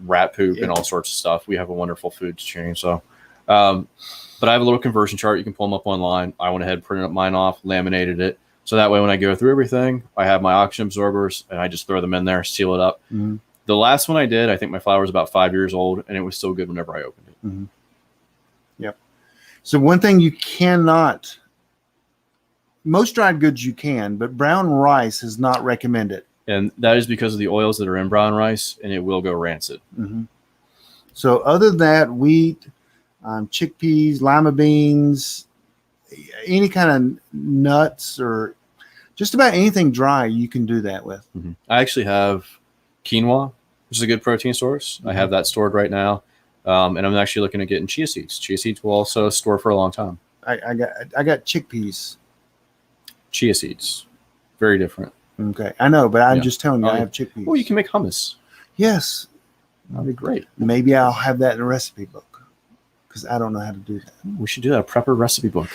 rat poop and all sorts of stuff. We have a wonderful food chain. So, but I have a little conversion chart. You can pull them up online. I went ahead, printed up mine off, laminated it. So that way, when I go through everything, I have my oxygen absorbers and I just throw them in there, seal it up. Mm-hmm. The last one I did, I think my flour was about 5 years old, and it was still good whenever I opened it. Mm-hmm. Yep. So one thing you cannot, most dried goods you can, but brown rice is not recommended. And that is because of the oils that are in brown rice, and it will go rancid. Mm-hmm. So other than that, wheat, chickpeas, lima beans, any kind of nuts, or just about anything dry, you can do that with. Mm-hmm. I actually have quinoa, which is a good protein source. Mm-hmm. I have that stored right now. And I'm actually looking at getting chia seeds. Chia seeds will also store for a long time. I got chickpeas. Chia seeds. Very different. Okay. I know, but I'm just telling you, I have chickpeas. Well, you can make hummus. Yes. That'd be great. Maybe I'll have that in a recipe book because I don't know how to do that. We should do that, a prepper recipe book.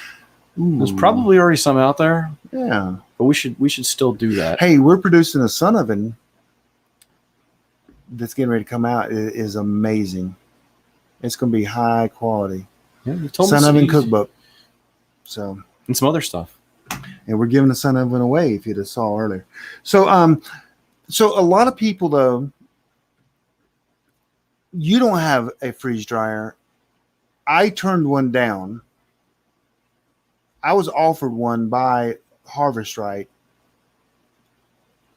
There's probably already some out there. Yeah. But we should still do that. Hey, we're producing a sun oven that's getting ready to come out. It is amazing. It's going to be high quality. Yeah, you told Sun me oven cookbook. So, and some other stuff. and we're giving the sun oven away if you just saw earlier. So, so a lot of people though, you don't have a freeze dryer. I turned one down. I was offered one by Harvest Right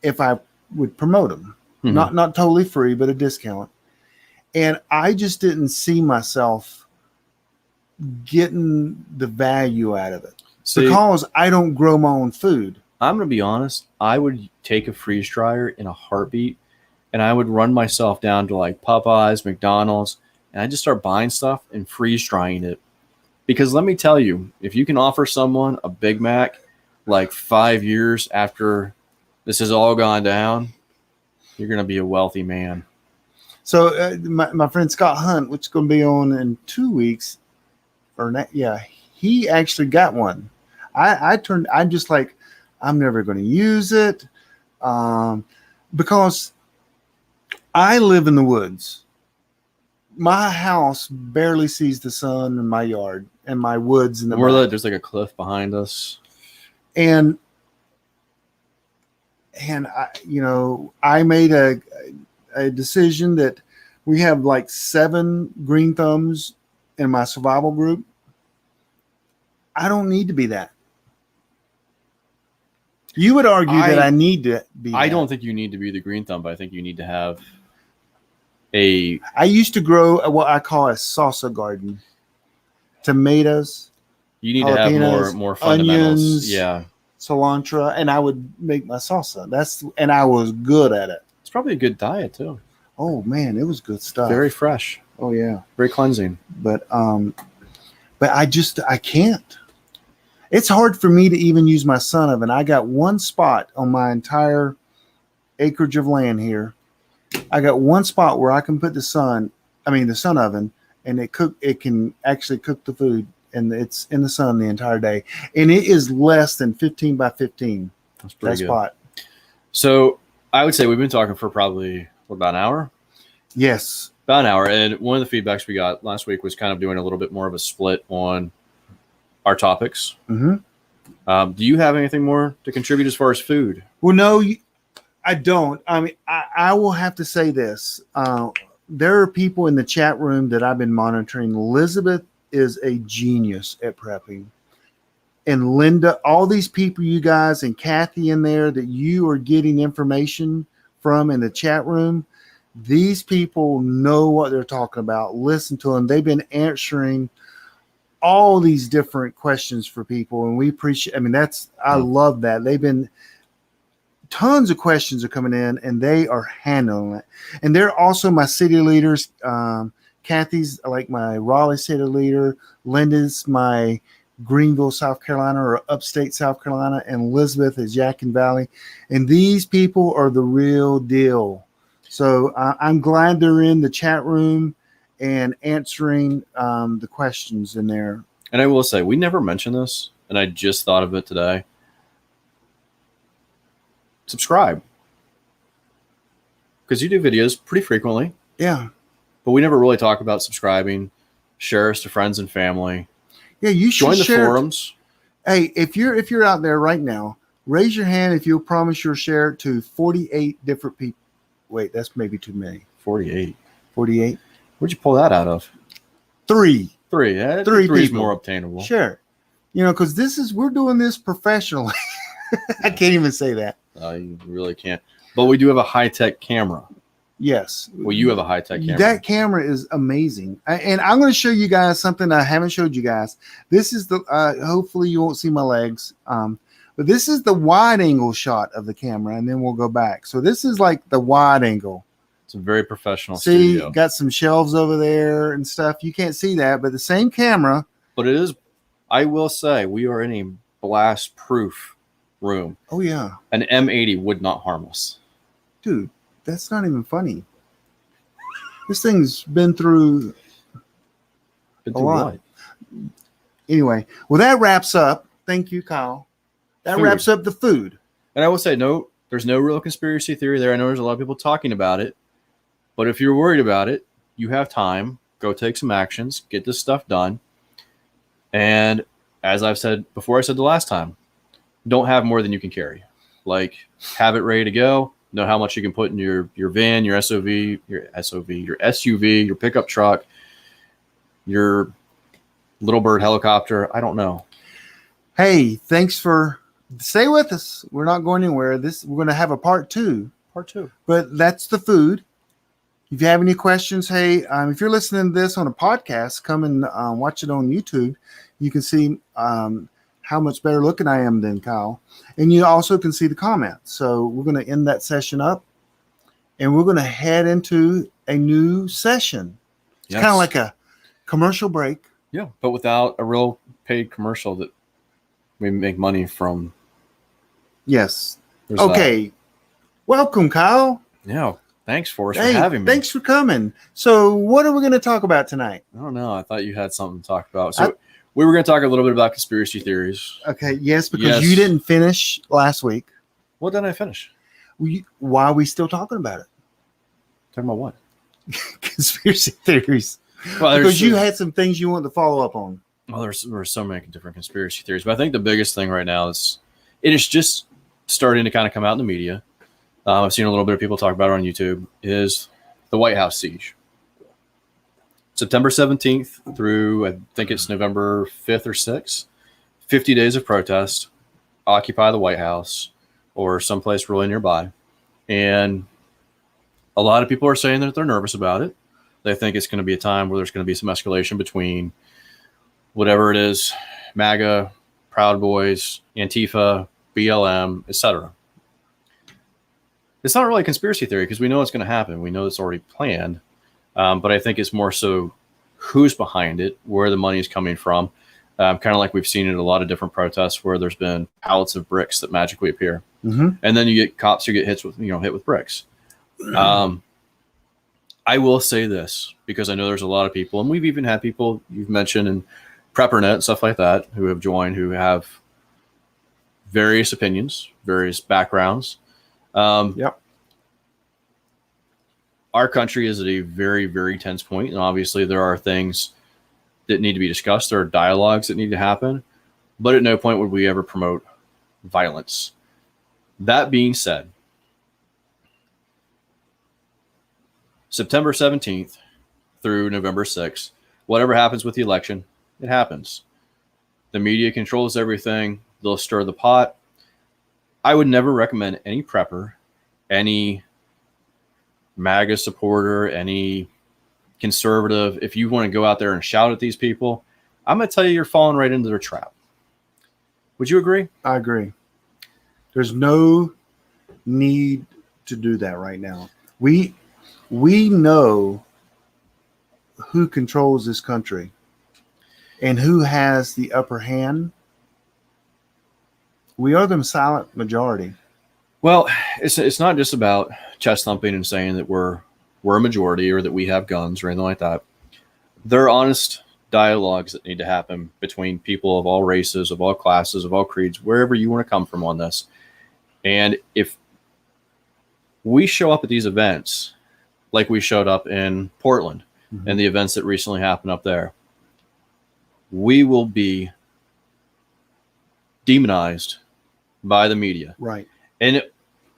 if I would promote them. Mm-hmm. Not totally free, but a discount. And I just didn't see myself getting the value out of it. See, because I don't grow my own food. I'm going to be honest. I would take a freeze dryer in a heartbeat, and I would run myself down to like Popeyes, McDonald's, and I just start buying stuff and freeze drying it. Because let me tell you, if you can offer someone a Big Mac like 5 years after this has all gone down, you're going to be a wealthy man. So my friend Scott Hunt, which is going to be on in 2 weeks, he actually got one. I'm just like, I'm never going to use it because I live in the woods. My house barely sees the sun in my yard and my woods in the back. There's like a cliff behind us. And I made a decision that we have like 7 green thumbs in my survival group. I don't need to be that. You would argue that I need to be. I don't think you need to be the green thumb, but I think you need to have I used to grow what I call a salsa garden. Tomatoes. You need to have more fundamentals. Onions, cilantro, and I would make my salsa. And I was good at it. It's probably a good diet too. Oh man, it was good stuff. Very fresh. Oh yeah. Very cleansing. But I can't. It's hard for me to even use my sun oven. I got one spot on my entire acreage of land here. I got one spot where I can put the sun oven, and it can actually cook the food, and it's in the sun the entire day. And it is less than 15 by 15. That's pretty good. Spot. So I would say we've been talking for probably about an hour. Yes. About an hour. And one of the feedbacks we got last week was kind of doing a little bit more of a split on our topics. Mm-hmm. Do you have anything more to contribute as far as food? Well, no, I don't. I mean, I will have to say this. There are people in the chat room that I've been monitoring. Elizabeth is a genius at prepping. And Linda, all these people, you guys, and Kathy in there that you are getting information from in the chat room, these people know what they're talking about. Listen to them. They've been answering all these different questions for people, and we appreciate. I love that. They've been tons of questions are coming in, and they are handling it. And they're also my city leaders. Kathy's like my Raleigh city leader. Linda's my Greenville, South Carolina, or upstate South Carolina, and Elizabeth is Yadkin Valley. And these people are the real deal. So I'm glad they're in the chat room and answering the questions in there. And I will say, we never mentioned this, and I just thought of it today. Subscribe. Because you do videos pretty frequently. Yeah. But we never really talk about subscribing. Share us to friends and family. Yeah, you should join the share forums. Hey, if you're out there right now, raise your hand if you'll promise you'll share it to 48 different people. Wait, that's maybe too many. 48. 48. Where'd you pull that out of? 3. 3. Yeah, 3 is people. more obtainable. Sure. Because we're doing this professionally. I can't even say that. You really can't. But we do have a high-tech camera. Yes. Well, you have a high-tech camera. That camera is amazing. And I'm going to show you guys something I haven't showed you guys. This is the, hopefully you won't see my legs. But this is the wide angle shot of the camera, and then we'll go back. So this is like the wide angle. It's a very professional studio. Got some shelves over there and stuff. You can't see that, but the same camera. But it is, I will say, we are in a blast-proof room. Oh, yeah. An M80 would not harm us. Dude, that's not even funny. This thing's been through a lot. What? Anyway, well, that wraps up Thank you, Kyle. That Food. wraps up the food. And I will say, no, there's no real conspiracy theory there. I know there's a lot of people talking about it. But if you're worried about it, you have time. Go take some actions. Get this stuff done. And as I've said before, I said the last time, don't have more than you can carry. Like, have it ready to go. Know how much you can put in your van, your SUV, your pickup truck, your little bird helicopter. I don't know. Hey, thanks for stay with us. We're not going anywhere. We're going to have a part 2. Part 2. But that's the food. If you have any questions, hey, if you're listening to this on a podcast, come and watch it on YouTube. You can see how much better looking I am than Kyle. And you also can see the comments. So we're going to end that session up, and we're going to head into a new session. It's kind of like a commercial break. Yeah, but without a real paid commercial that we make money from. Yes. Okay. Welcome, Kyle. Yeah. Thanks, Forrest, for having me. Thanks for coming. So what are we going to talk about tonight? I don't know. I thought you had something to talk about. So we were going to talk a little bit about conspiracy theories. Okay. Yes, because you didn't finish last week. What didn't I finish? Why are we still talking about it? Talking about what? Conspiracy theories. Well, because you had some things you want to follow up on. Well, there's so many different conspiracy theories, but I think the biggest thing right now is it is just starting to kind of come out in the media. I've seen a little bit of people talk about it on YouTube, is the White House siege. September 17th through, I think it's November 5th or 6th, 50 days of protest, occupy the White House or someplace really nearby. And a lot of people are saying that they're nervous about it. They think it's going to be a time where there's going to be some escalation between whatever it is, MAGA, Proud Boys, Antifa, BLM, etc. It's not really a conspiracy theory because we know it's going to happen. We know it's already planned. But I think it's more so who's behind it, where the money is coming from. Kind of like we've seen in a lot of different protests where there's been pallets of bricks that magically appear. Mm-hmm. And then you get cops who get hit with bricks. I will say this because I know there's a lot of people, and we've even had people you've mentioned in PrepperNet and stuff like that who have joined, who have various opinions, various backgrounds. Yep. Our country is at a very, very tense point, and obviously there are things that need to be discussed. There are dialogues that need to happen, but at no point would we ever promote violence. That being said, September 17th through November 6th, whatever happens with the election, it happens. The media controls everything. They'll stir the pot. I would never recommend any prepper, any MAGA supporter, any conservative, if you want to go out there and shout at these people, I'm going to tell you you're falling right into their trap. Would you agree? I agree. There's no need to do that right now. We know who controls this country and who has the upper hand. We are the silent majority. Well, it's not just about chest thumping and saying that we're a majority or that we have guns or anything like that. There are honest dialogues that need to happen between people of all races, of all classes, of all creeds, wherever you want to come from on this. And if we show up at these events like we showed up in Portland and the events that recently happened up there, we will be demonized by the media. Right. And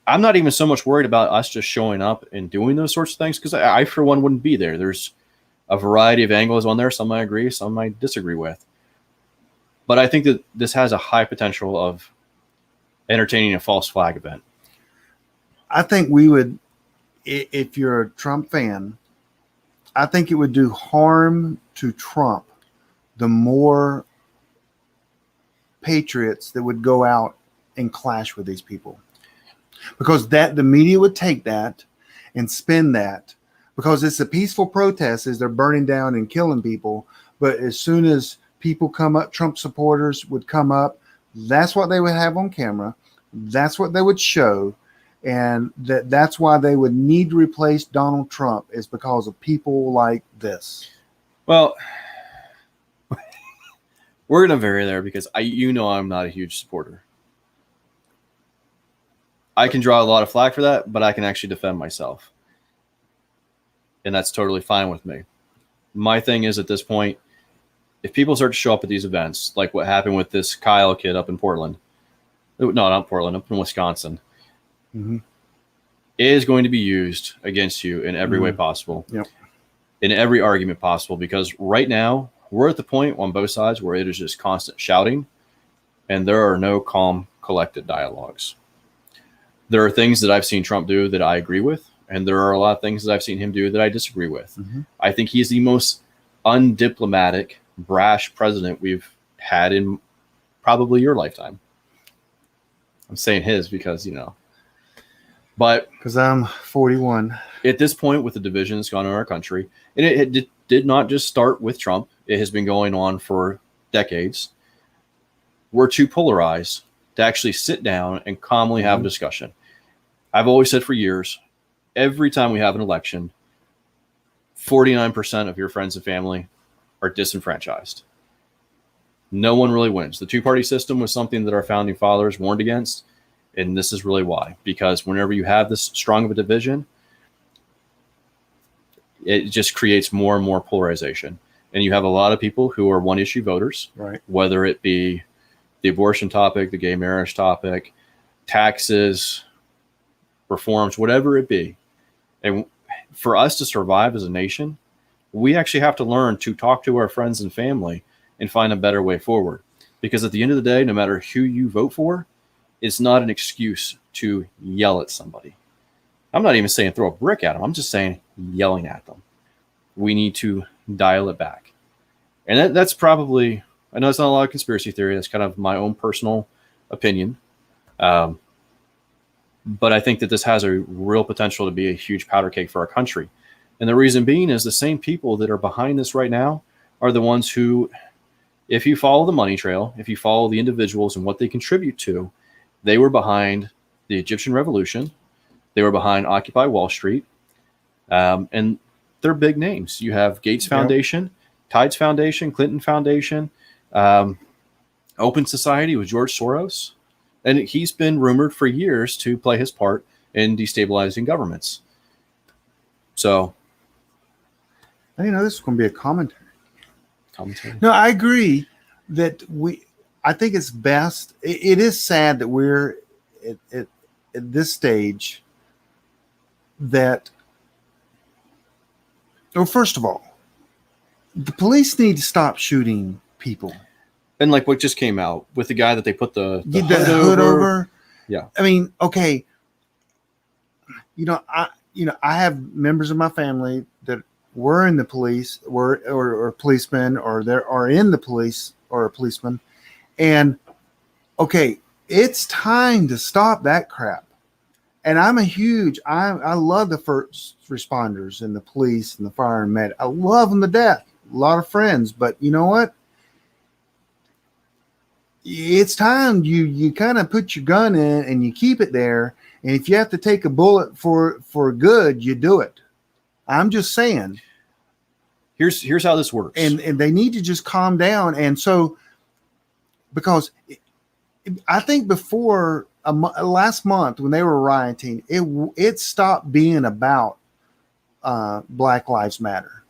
I'm not even so much worried about us just showing up and doing those sorts of things because I, for one, wouldn't be there. There's a variety of angles on there. Some I agree, some I disagree with. But I think that this has a high potential of entertaining a false flag event. I think we would, if you're a Trump fan, I think it would do harm to Trump the more patriots that would go out and clash with these people. Because the media would take that and spin that because it's a peaceful protest as they're burning down and killing people. But as soon as people come up, Trump supporters would come up, that's what they would have on camera. That's what they would show. And that's why they would need to replace Donald Trump is because of people like this. Well, We're going to vary there because I'm not a huge supporter. I can draw a lot of flack for that, but I can actually defend myself. And that's totally fine with me. My thing is, at this point, if people start to show up at these events, like what happened with this Kyle kid up in Portland, no, not Portland, up in Wisconsin, Mm-hmm. it is going to be used against you in every way possible, Yep. in every argument possible, because right now we're at the point on both sides where it is just constant shouting and there are no calm, collected dialogues. There are things that I've seen Trump do that I agree with, and there are a lot of things that I've seen him do that I disagree with. Mm-hmm. I think he's the most undiplomatic, brash president we've had in probably your lifetime. I'm saying his because, but Because I'm 41. at this point, with the division that's gone on in our country, and it did not just start with Trump, it has been going on for decades. We're too polarized to actually sit down and calmly have a discussion. I've always said for years, every time we have an election, 49% of your friends and family are disenfranchised. No one really wins. The two-party system was something that our founding fathers warned against, and this is really why. Because whenever you have this strong of a division, it just creates more and more polarization. And you have a lot of people who are one-issue voters, Right. whether it be the abortion topic, the gay marriage topic, taxes, reforms, whatever it be. And for us to survive as a nation, we actually have to learn to talk to our friends and family and find a better way forward. Because at the end of the day, no matter who you vote for, it's not an excuse to yell at somebody. I'm not even saying throw a brick at them. I'm just saying yelling at them. We need to dial it back. And that's probably, I know it's not a lot of conspiracy theory. That's kind of my own personal opinion. But I think that this has a real potential to be a huge powder keg for our country. And the reason being is the same people that are behind this right now are the ones who, if you follow the money trail, if you follow the individuals and what they contribute to, they were behind the Egyptian Revolution. They were behind Occupy Wall Street. And they're big names. You have Gates Foundation, Tides Foundation, Clinton Foundation, Open Society with George Soros. And he's been rumored for years to play his part in destabilizing governments. So, I didn't know this was going to be a commentary. No, I agree that I think it's best. It is sad that we're at this stage that, well, first of all, the police need to stop shooting people. And like what just came out with the guy that they put the hood over. Yeah. I mean, okay. I have members of my family that were in the police, or policemen, or are in the police, or a policeman. And okay, it's time to stop that crap. And I love the first responders and the police and the fire and med. I love them to death. A lot of friends, but you know what? It's time you kind of put your gun in and you keep it there. And if you have to take a bullet for good, you do it. I'm just saying. Here's how this works. And they need to just calm down. And so, because I think before last month when they were rioting, it stopped being about Black Lives Matter.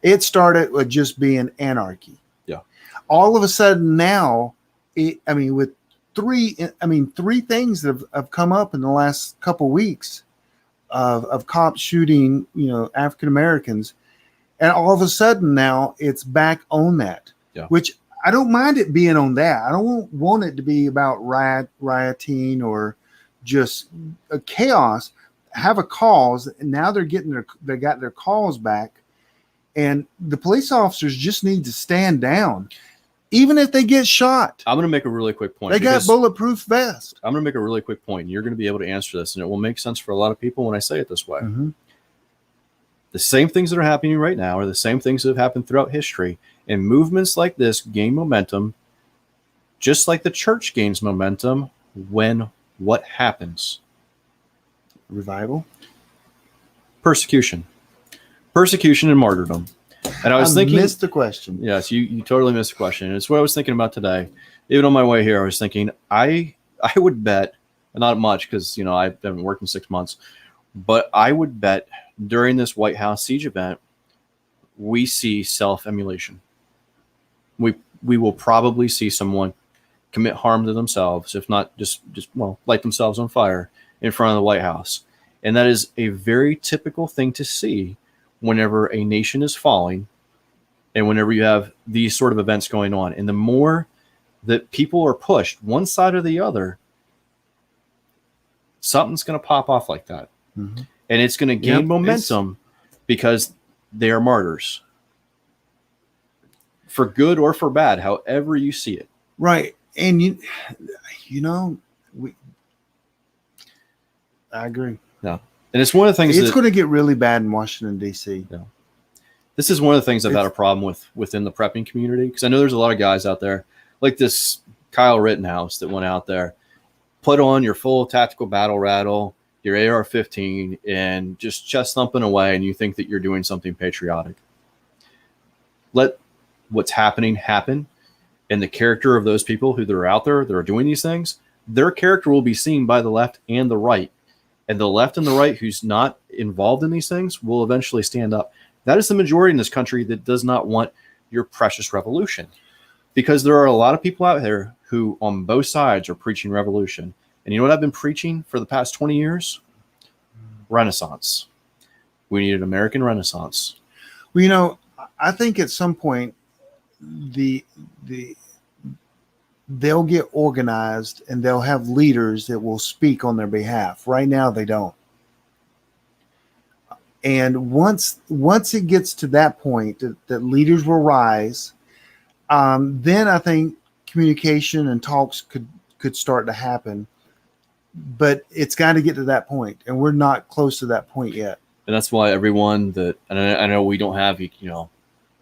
It started with just being anarchy. Yeah. All of a sudden now, with three things that have come up in the last couple of weeks of cops shooting, African Americans, and all of a sudden now it's back on that. Yeah. Which I don't mind it being on that. I don't want it to be about rioting or just a chaos. Have a cause, and now they got their cause back, and the police officers just need to stand down. Even if they get shot, I'm going to make a really quick point. They got bulletproof vests. I'm going to make a really quick point. You're going to be able to answer this, and it will make sense for a lot of people when I say it this way. Mm-hmm. The same things that are happening right now are the same things that have happened throughout history, and movements like this gain momentum, just like the church gains momentum when what happens? Revival? Persecution and martyrdom. And I was thinking, missed the question. yes, you totally missed the question. It's what I was thinking about today. Even on my way here, I was thinking, I would bet, not much because, I haven't worked in 6 months, but I would bet during this White House siege event, we see self-emulation. We will probably see someone commit harm to themselves, if not just light themselves on fire in front of the White House. And that is a very typical thing to see whenever a nation is falling and whenever you have these sort of events going on. And the more that people are pushed one side or the other, something's going to pop off like that. Mm-hmm. And it's going to gain momentum because they are martyrs. For good or for bad, however you see it. Right. And I agree. Yeah. And it's one of the things it's going to get really bad in Washington, D.C. Yeah. This is one of the things I've had a problem with within the prepping community, because I know there's a lot of guys out there like this Kyle Rittenhouse that went out there, put on your full tactical battle rattle, your AR-15, and just chest thumping away, and you think that you're doing something patriotic. Let what's happening happen, and the character of those people who are out there that are doing these things, their character will be seen by the left and the right. And the left and the right who's not involved in these things will eventually stand up. That is the majority in this country that does not want your precious revolution. Because there are a lot of people out there who on both sides are preaching revolution. And you know what I've been preaching for the past 20 years? Renaissance. We need an American Renaissance. Well, I think at some point they'll get organized and they'll have leaders that will speak on their behalf. Right now, they don't. And once it gets to that point that leaders will rise, then I think communication and talks could start to happen. But it's got to get to that point, and we're not close to that point yet. And that's why everyone that, and I know we don't have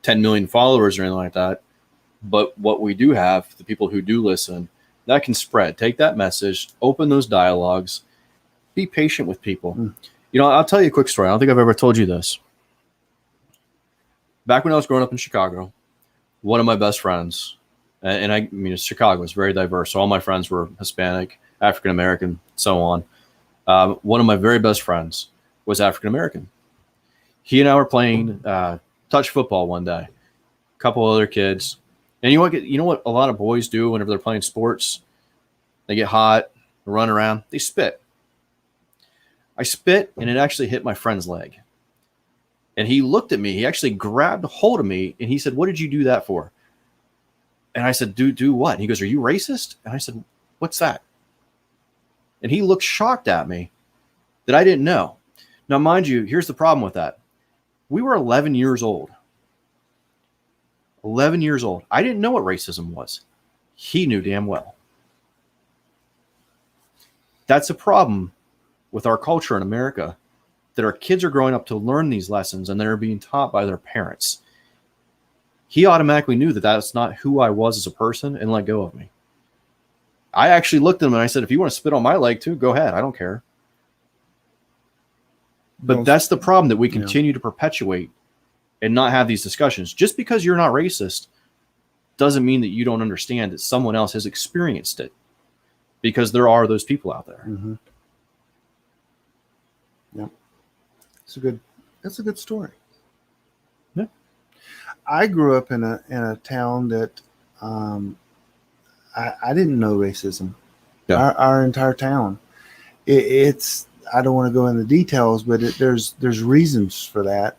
10 million followers or anything like that, but what we do have, the people who do listen, that can spread. Take that message, open those dialogues, be patient with people. I'll tell you a quick story. I don't think I've ever told you this. Back when I was growing up in Chicago, one of my best friends, and Chicago is very diverse, so all my friends were Hispanic, African American, so on. One of my very best friends was African American. He and I were playing touch football one day. A couple other kids. And you know what a lot of boys do whenever they're playing sports? They get hot, they run around, they spit. I spit, and it actually hit my friend's leg. And he looked at me. He actually grabbed hold of me, and he said, "What did you do that for?" And I said, do what? And he goes, "Are you racist?" And I said, "What's that?" And he looked shocked at me that I didn't know. Now, mind you, here's the problem with that. We were 11 years old. 11 years old. I didn't know what racism was. He knew damn well. That's a problem with our culture in America, that our kids are growing up to learn these lessons and they're being taught by their parents. He automatically knew that that's not who I was as a person and let go of me. I actually looked at him and I said, "If you want to spit on my leg too, go ahead. I don't care." But that's the problem that we continue to perpetuate and not have these discussions. Just because you're not racist doesn't mean that you don't understand that someone else has experienced it, because there are those people out there. Mm-hmm. Yeah. That's a good story. Yeah. I grew up in a town that I didn't know racism. Yeah. Our entire town. It's I don't want to go into details, but there's reasons for that.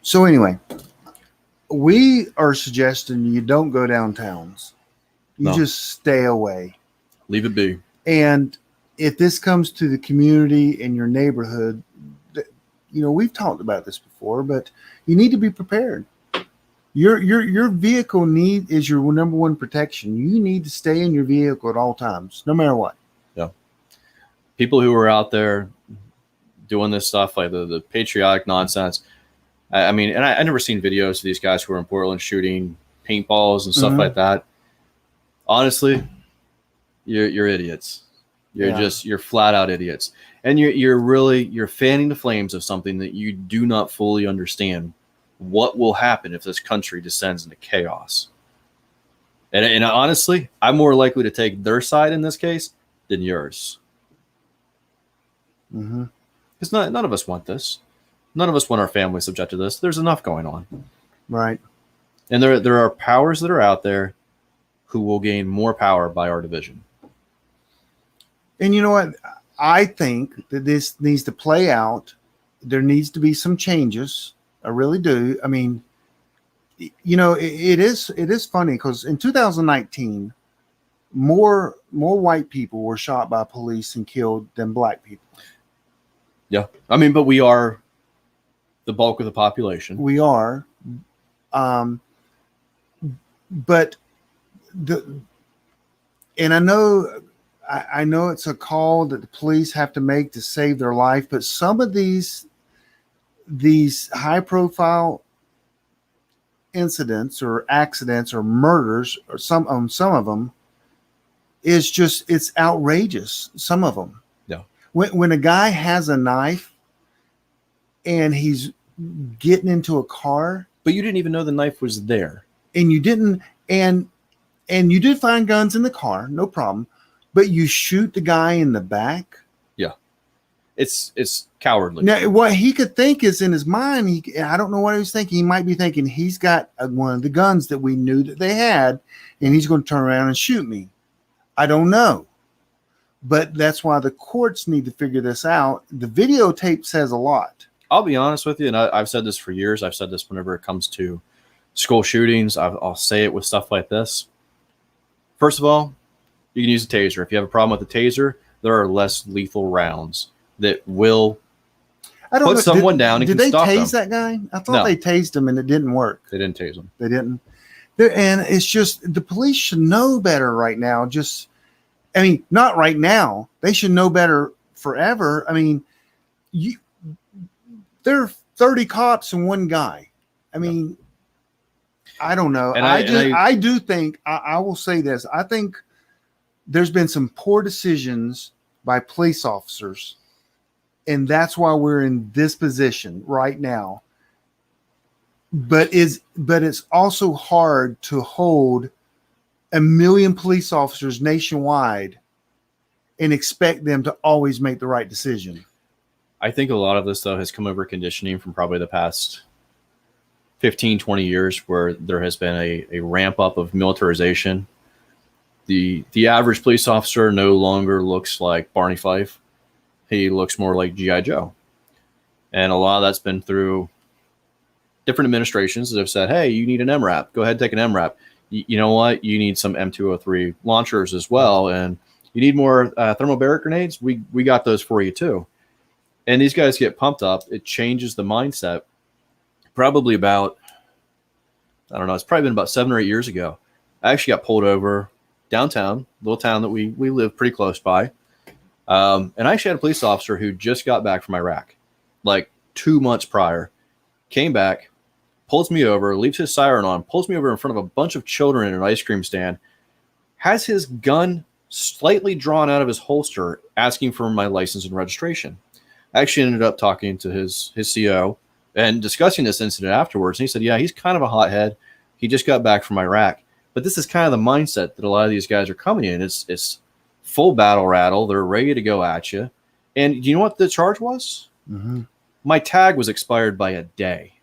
So anyway, we are suggesting you don't go downtowns. You just stay away. Leave it be. And if this comes to the community in your neighborhood, we've talked about this before, but you need to be prepared. Your vehicle is your number one protection. You need to stay in your vehicle at all times, no matter what. Yeah. People who are out there doing this stuff, like the patriotic nonsense. I never seen videos of these guys who are in Portland shooting paintballs and stuff like that. Honestly, you're idiots. You're flat out idiots. And you're fanning the flames of something that you do not fully understand. What will happen if this country descends into chaos? And honestly, I'm more likely to take their side in this case than yours. Mm-hmm. Because none of us want this. None of us want our family subject to this. There's enough going on. Right. And there are powers that are out there who will gain more power by our division. And you know what? I think that this needs to play out. There needs to be some changes. I really do. I mean, you know, it is funny because in 2019, more white people were shot by police and killed than black people. Yeah. I mean, but we are the bulk of the population. We are. But and I know it's a call that the police have to make to save their life, but some of these high profile incidents or accidents or murders, or some of them, is just, it's outrageous. Some of them. Yeah. When a guy has a knife and he's getting into a car, but you didn't even know the knife was there, and you didn't, and you did find guns in the car, no problem, but you shoot the guy in the back. Yeah, it's cowardly. Now, what he could think is in his mind, I don't know what he was thinking. He might be thinking he's got one of the guns that we knew that they had, and he's going to turn around and shoot me. I don't know. But that's why the courts need to figure this out. The videotape says a lot. I'll be honest with you, and I've said this for years. I've said this whenever it comes to school shootings. I'll say it with stuff like this. First of all, you can use a taser. If you have a problem with the taser, there are less lethal rounds that will put someone down and can stop them. Did they tase that guy? I thought they tased him and it didn't work. They didn't tase him. They didn't. And it's just, the police should know better right now. I mean, not right now. They should know better forever. I mean, there are 30 cops and one guy. I mean, I don't know. And I do think, I will say this. I think there's been some poor decisions by police officers, and that's why we're in this position right now. But it's also hard to hold 1 million police officers nationwide and expect them to always make the right decision. I think a lot of this, though, has come over conditioning from probably the past 15, 20 years, where there has been a ramp up of militarization. The average police officer no longer looks like Barney Fife. He looks more like G.I. Joe. And a lot of that's been through different administrations that have said, hey, you need an MRAP. Go ahead and take an MRAP. You know what? You need some M203 launchers as well. And you need more thermobaric grenades. We got those for you too. And these guys get pumped up. It changes the mindset. Probably about, I don't know, it's probably been about 7 or 8 years ago. I actually got pulled over downtown, little town that we live pretty close by. And I actually had a police officer who just got back from Iraq, like 2 months prior, came back, pulls me over, leaves his siren on, pulls me over in front of a bunch of children in an ice cream stand, has his gun slightly drawn out of his holster, asking for my license and registration. I actually ended up talking to his CO and discussing this incident afterwards. And he said, yeah, he's kind of a hothead. He just got back from Iraq. But this is kind of the mindset that a lot of these guys are coming in. It's full battle rattle. They're ready to go at you. And do you know what the charge was? Mm-hmm. My tag was expired by a day.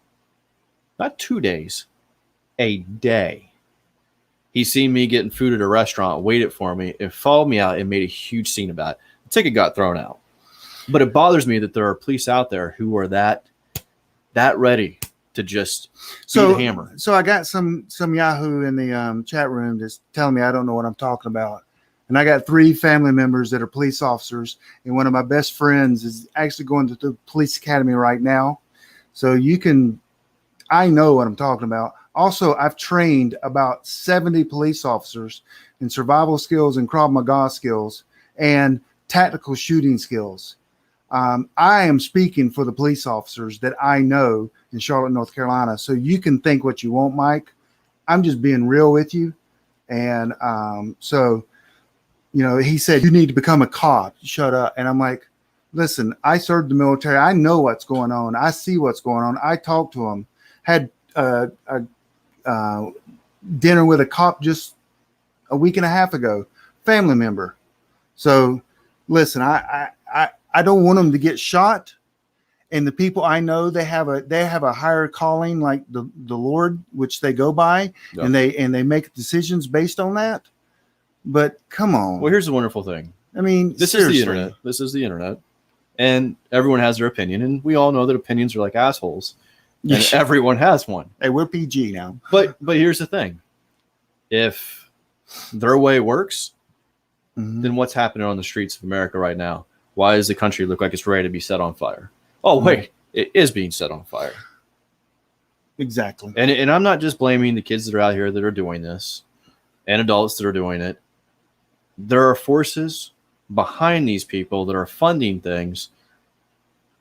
Not 2 days. A day. He seen me getting food at a restaurant, waited for me, and followed me out and made a huge scene about it. The ticket got thrown out. But it bothers me that there are police out there who are that ready to just beat the hammer. So I got some Yahoo in the chat room just telling me I don't know what I'm talking about. And I got 3 family members that are police officers, and one of my best friends is actually going to the police academy right now. So I know what I'm talking about. Also, I've trained about 70 police officers in survival skills and Krav Maga skills and tactical shooting skills. I am speaking for the police officers that I know in Charlotte, North Carolina. So you can think what you want, Mike. I'm just being real with you. And so, you know, he said, you need to become a cop. Shut up. And I'm like, listen, I served the military. I know what's going on. I see what's going on. I talked to them. Had a dinner with a cop just a week and a half ago, family member. So listen, I don't want them to get shot. And the people I know, they have a higher calling, like the Lord, which they go by, Yeah. and they make decisions based on that. But come on. Well, here's the wonderful thing. I mean, This seriously. is the internet. This is the internet. And everyone has their opinion. And we all know that opinions are like assholes. And everyone has one. Hey, we're PG now. But here's the thing. If their way works, then what's happening on the streets of America right now? Why does the country look like it's ready to be set on fire? Oh, wait, it is being set on fire. Exactly. And I'm not just blaming the kids that are out here that are doing this and adults that are doing it. There are forces behind these people that are funding things.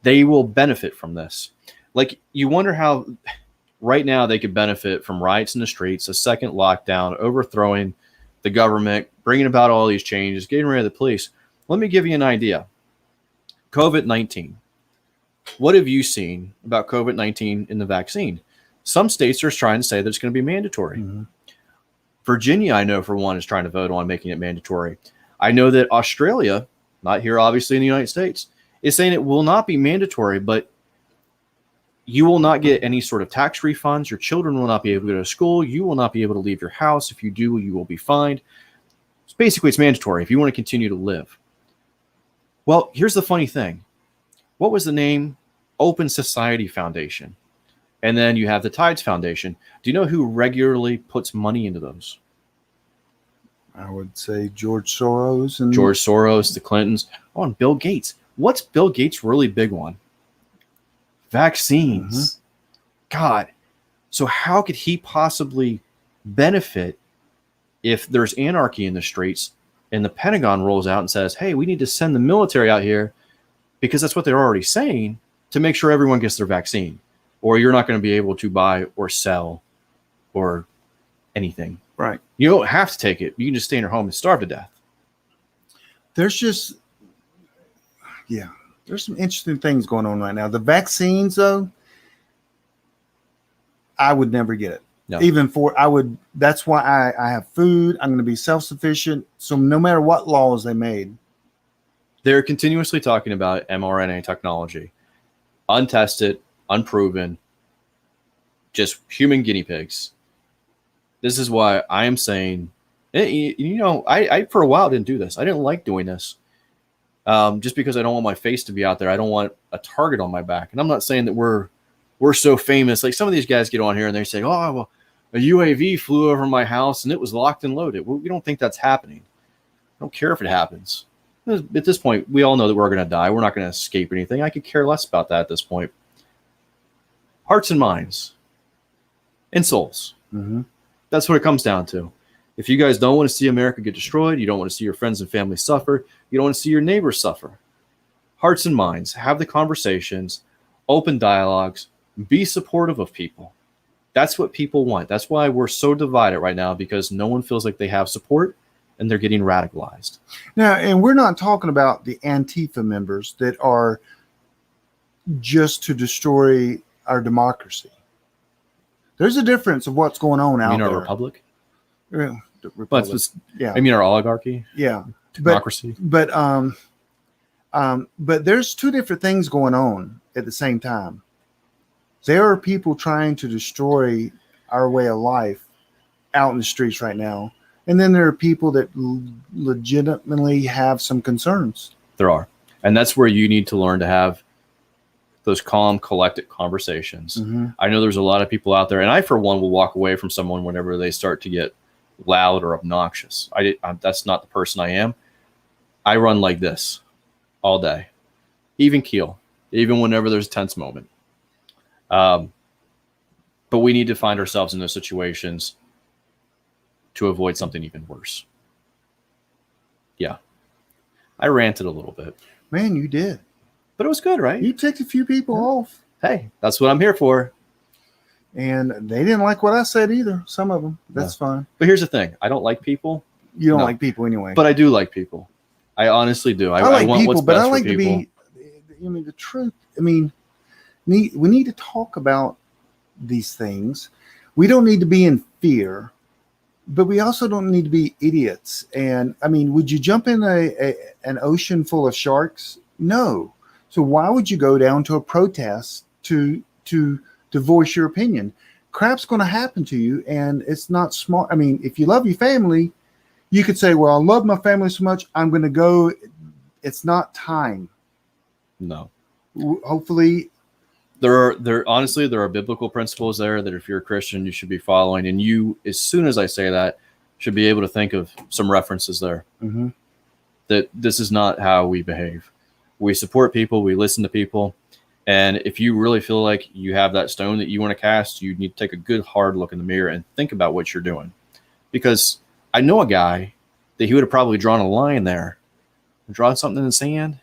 They will benefit from this. Like, you wonder how right now they could benefit from riots in the streets, a second lockdown, overthrowing the government, bringing about all these changes, getting rid of the police. Let me give you an idea. COVID-19. What have you seen about COVID-19 in the vaccine? Some states are trying to say that it's going to be mandatory. Virginia, I know for one, is trying to vote on making it mandatory. I know that Australia, not here obviously in the United States, is saying it will not be mandatory, but you will not get any sort of tax refunds. Your children will not be able to go to school. You will not be able to leave your house. If you do, you will be fined. So basically, it's mandatory if you want to continue to live. Well, here's the funny thing. What was the name? Open Society Foundation. And then you have the Tides Foundation. Do you know who regularly puts money into those? I would say George Soros. And George Soros, the Clintons. Oh, and Bill Gates. What's Bill Gates really big on? Vaccines. God. So how could he possibly benefit if there's anarchy in the streets and the Pentagon rolls out and says, hey, we need to send the military out here because that's what they're already saying to make sure everyone gets their vaccine, or you're not going to be able to buy or sell or anything. Right. You don't have to take it. You can just stay in your home and starve to death. There's some interesting things going on right now. The vaccines, though, I would never get it. No. That's why I have food. I'm going to be self-sufficient. So no matter what laws they made. They're continuously talking about mRNA technology. Untested, unproven, just human guinea pigs. This is why I am saying, I for a while didn't do this. I didn't like doing this. Just because I don't want my face to be out there. I don't want a target on my back. And I'm not saying that we're so famous. Like some of these guys get on here and they say, oh, well, a UAV flew over my house and it was locked and loaded. Well, we don't think that's happening. I don't care if it happens. At this point, we all know that we're going to die. We're not going to escape anything. I could care less about that at this point. Hearts and minds and souls. That's what it comes down to. If you guys don't want to see America get destroyed, you don't want to see your friends and family suffer, you don't want to see your neighbors suffer. Hearts and minds, have the conversations, open dialogues, be supportive of people. That's what people want. That's why we're so divided right now, because no one feels like they have support and they're getting radicalized. Now, and we're not talking about the Antifa members that are just to destroy our democracy. There's a difference of what's going on out there. You mean our republic? Yeah, the republic. Yeah. I mean our oligarchy? Yeah. Democracy? But there's two different things going on at the same time. There are people trying to destroy our way of life out in the streets right now. And then there are people that legitimately have some concerns. There are. And that's where you need to learn to have those calm, collected conversations. I know there's a lot of people out there, and I, for one, will walk away from someone whenever they start to get loud or obnoxious. That's not the person I am. I run like this all day, even keel, even whenever there's a tense moment. But we need to find ourselves in those situations to avoid something even worse. Yeah. I ranted a little bit. Man, you did. But it was good, right? You ticked a few people off. Hey, that's what I'm here for. And they didn't like what I said either. Some of them. That's fine. But here's the thing. I don't like people. You don't like people anyway. But I do like people. I honestly do. I like want people, what's but best I like for to people. be the truth. I mean, we need to talk about these things. We don't need to be in fear, but we also don't need to be idiots. And I mean, would you jump in an ocean full of sharks? No. So why would you go down to a protest to voice your opinion? Crap's going to happen to you, and it's not smart. I mean, if you love your family, you could say, well, I love my family so much, I'm going to go. It's not time. No. Hopefully. Honestly, there are biblical principles there that if you're a Christian, you should be following. And you, as soon as I say that, should be able to think of some references there. Mm-hmm. That this is not how we behave. We support people. We listen to people. And if you really feel like you have that stone that you want to cast, you need to take a good hard look in the mirror and think about what you're doing. Because I know a guy that he would have probably drawn a line there. Drawn something in the sand.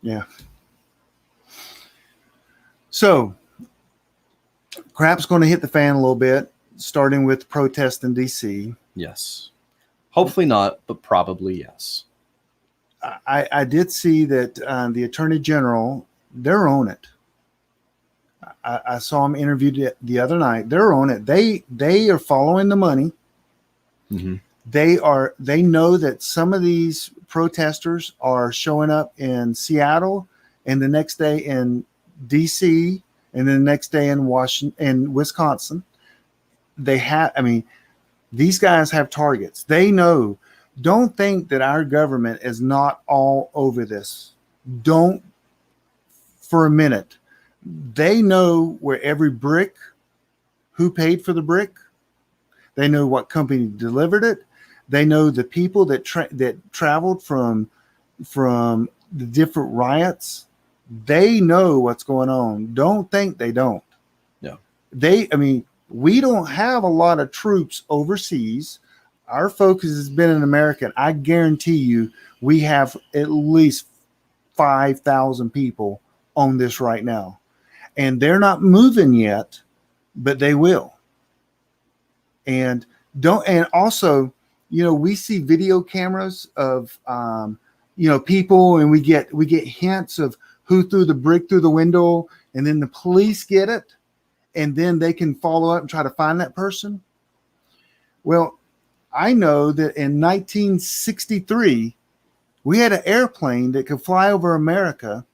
Yeah. So, crap's going to hit the fan a little bit, starting with protest in D.C. Yes. Hopefully not, but probably yes. I did see that the Attorney General, they're on it. I saw him interviewed the other night. They're on it. They are following the money. Mm-hmm. They know that some of these protesters are showing up in Seattle and the next day in DC and then the next day in Wisconsin. These guys have targets. They know. Don't think that our government is not all over this. Don't for a minute. They know where every brick, who paid for the brick. They know what company delivered it. They know the people that traveled from the different riots. They know what's going on. Don't think they don't. Yeah. We don't have a lot of troops overseas. Our focus has been in America. I guarantee you we have at least 5,000 people on this right now. And they're not moving yet, but they will. And also, we see video cameras of, people, and we get hints of who threw the brick through the window, and then the police get it, and then they can follow up and try to find that person. Well, I know that in 1963, we had an airplane that could fly over America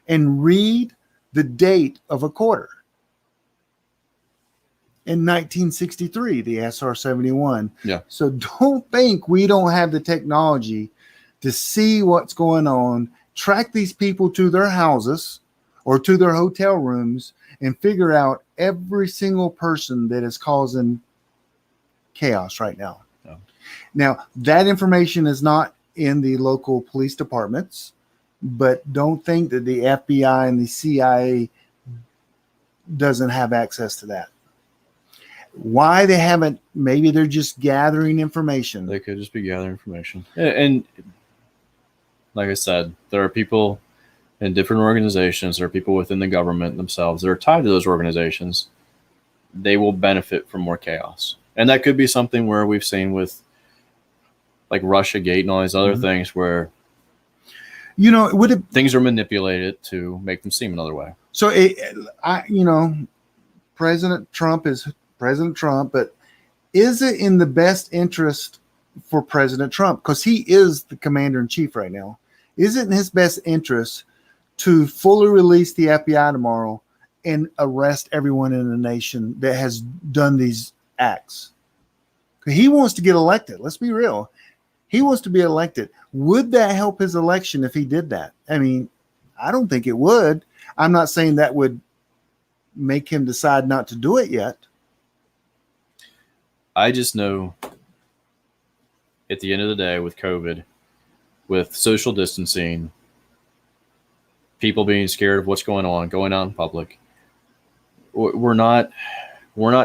and read the date of a quarter. In 1963, the SR-71. Yeah. So don't think we don't have the technology to see what's going on, track these people to their houses or to their hotel rooms, and figure out every single person that is causing chaos right now. Yeah. Now, that information is not in the local police departments, but don't think that the FBI and the CIA doesn't have access to that. Why they haven't, maybe they're just gathering information. They could just be gathering information. And like I said, there are people in different organizations, there are people within the government themselves that are tied to those organizations. They will benefit from more chaos. And that could be something where we've seen with like Russiagate and all these other things where things are manipulated to make them seem another way. So, President Trump is President Trump, but is it in the best interest for President Trump? Because he is the commander in chief right now. Is it in his best interest to fully release the FBI tomorrow and arrest everyone in the nation that has done these acts? He wants to get elected. Let's be real. He wants to be elected. Would that help his election if he did that? I mean, I don't think it would. I'm not saying that would make him decide not to do it yet. I just know at the end of the day with COVID, with social distancing, people being scared of what's going on, going out in public, we're not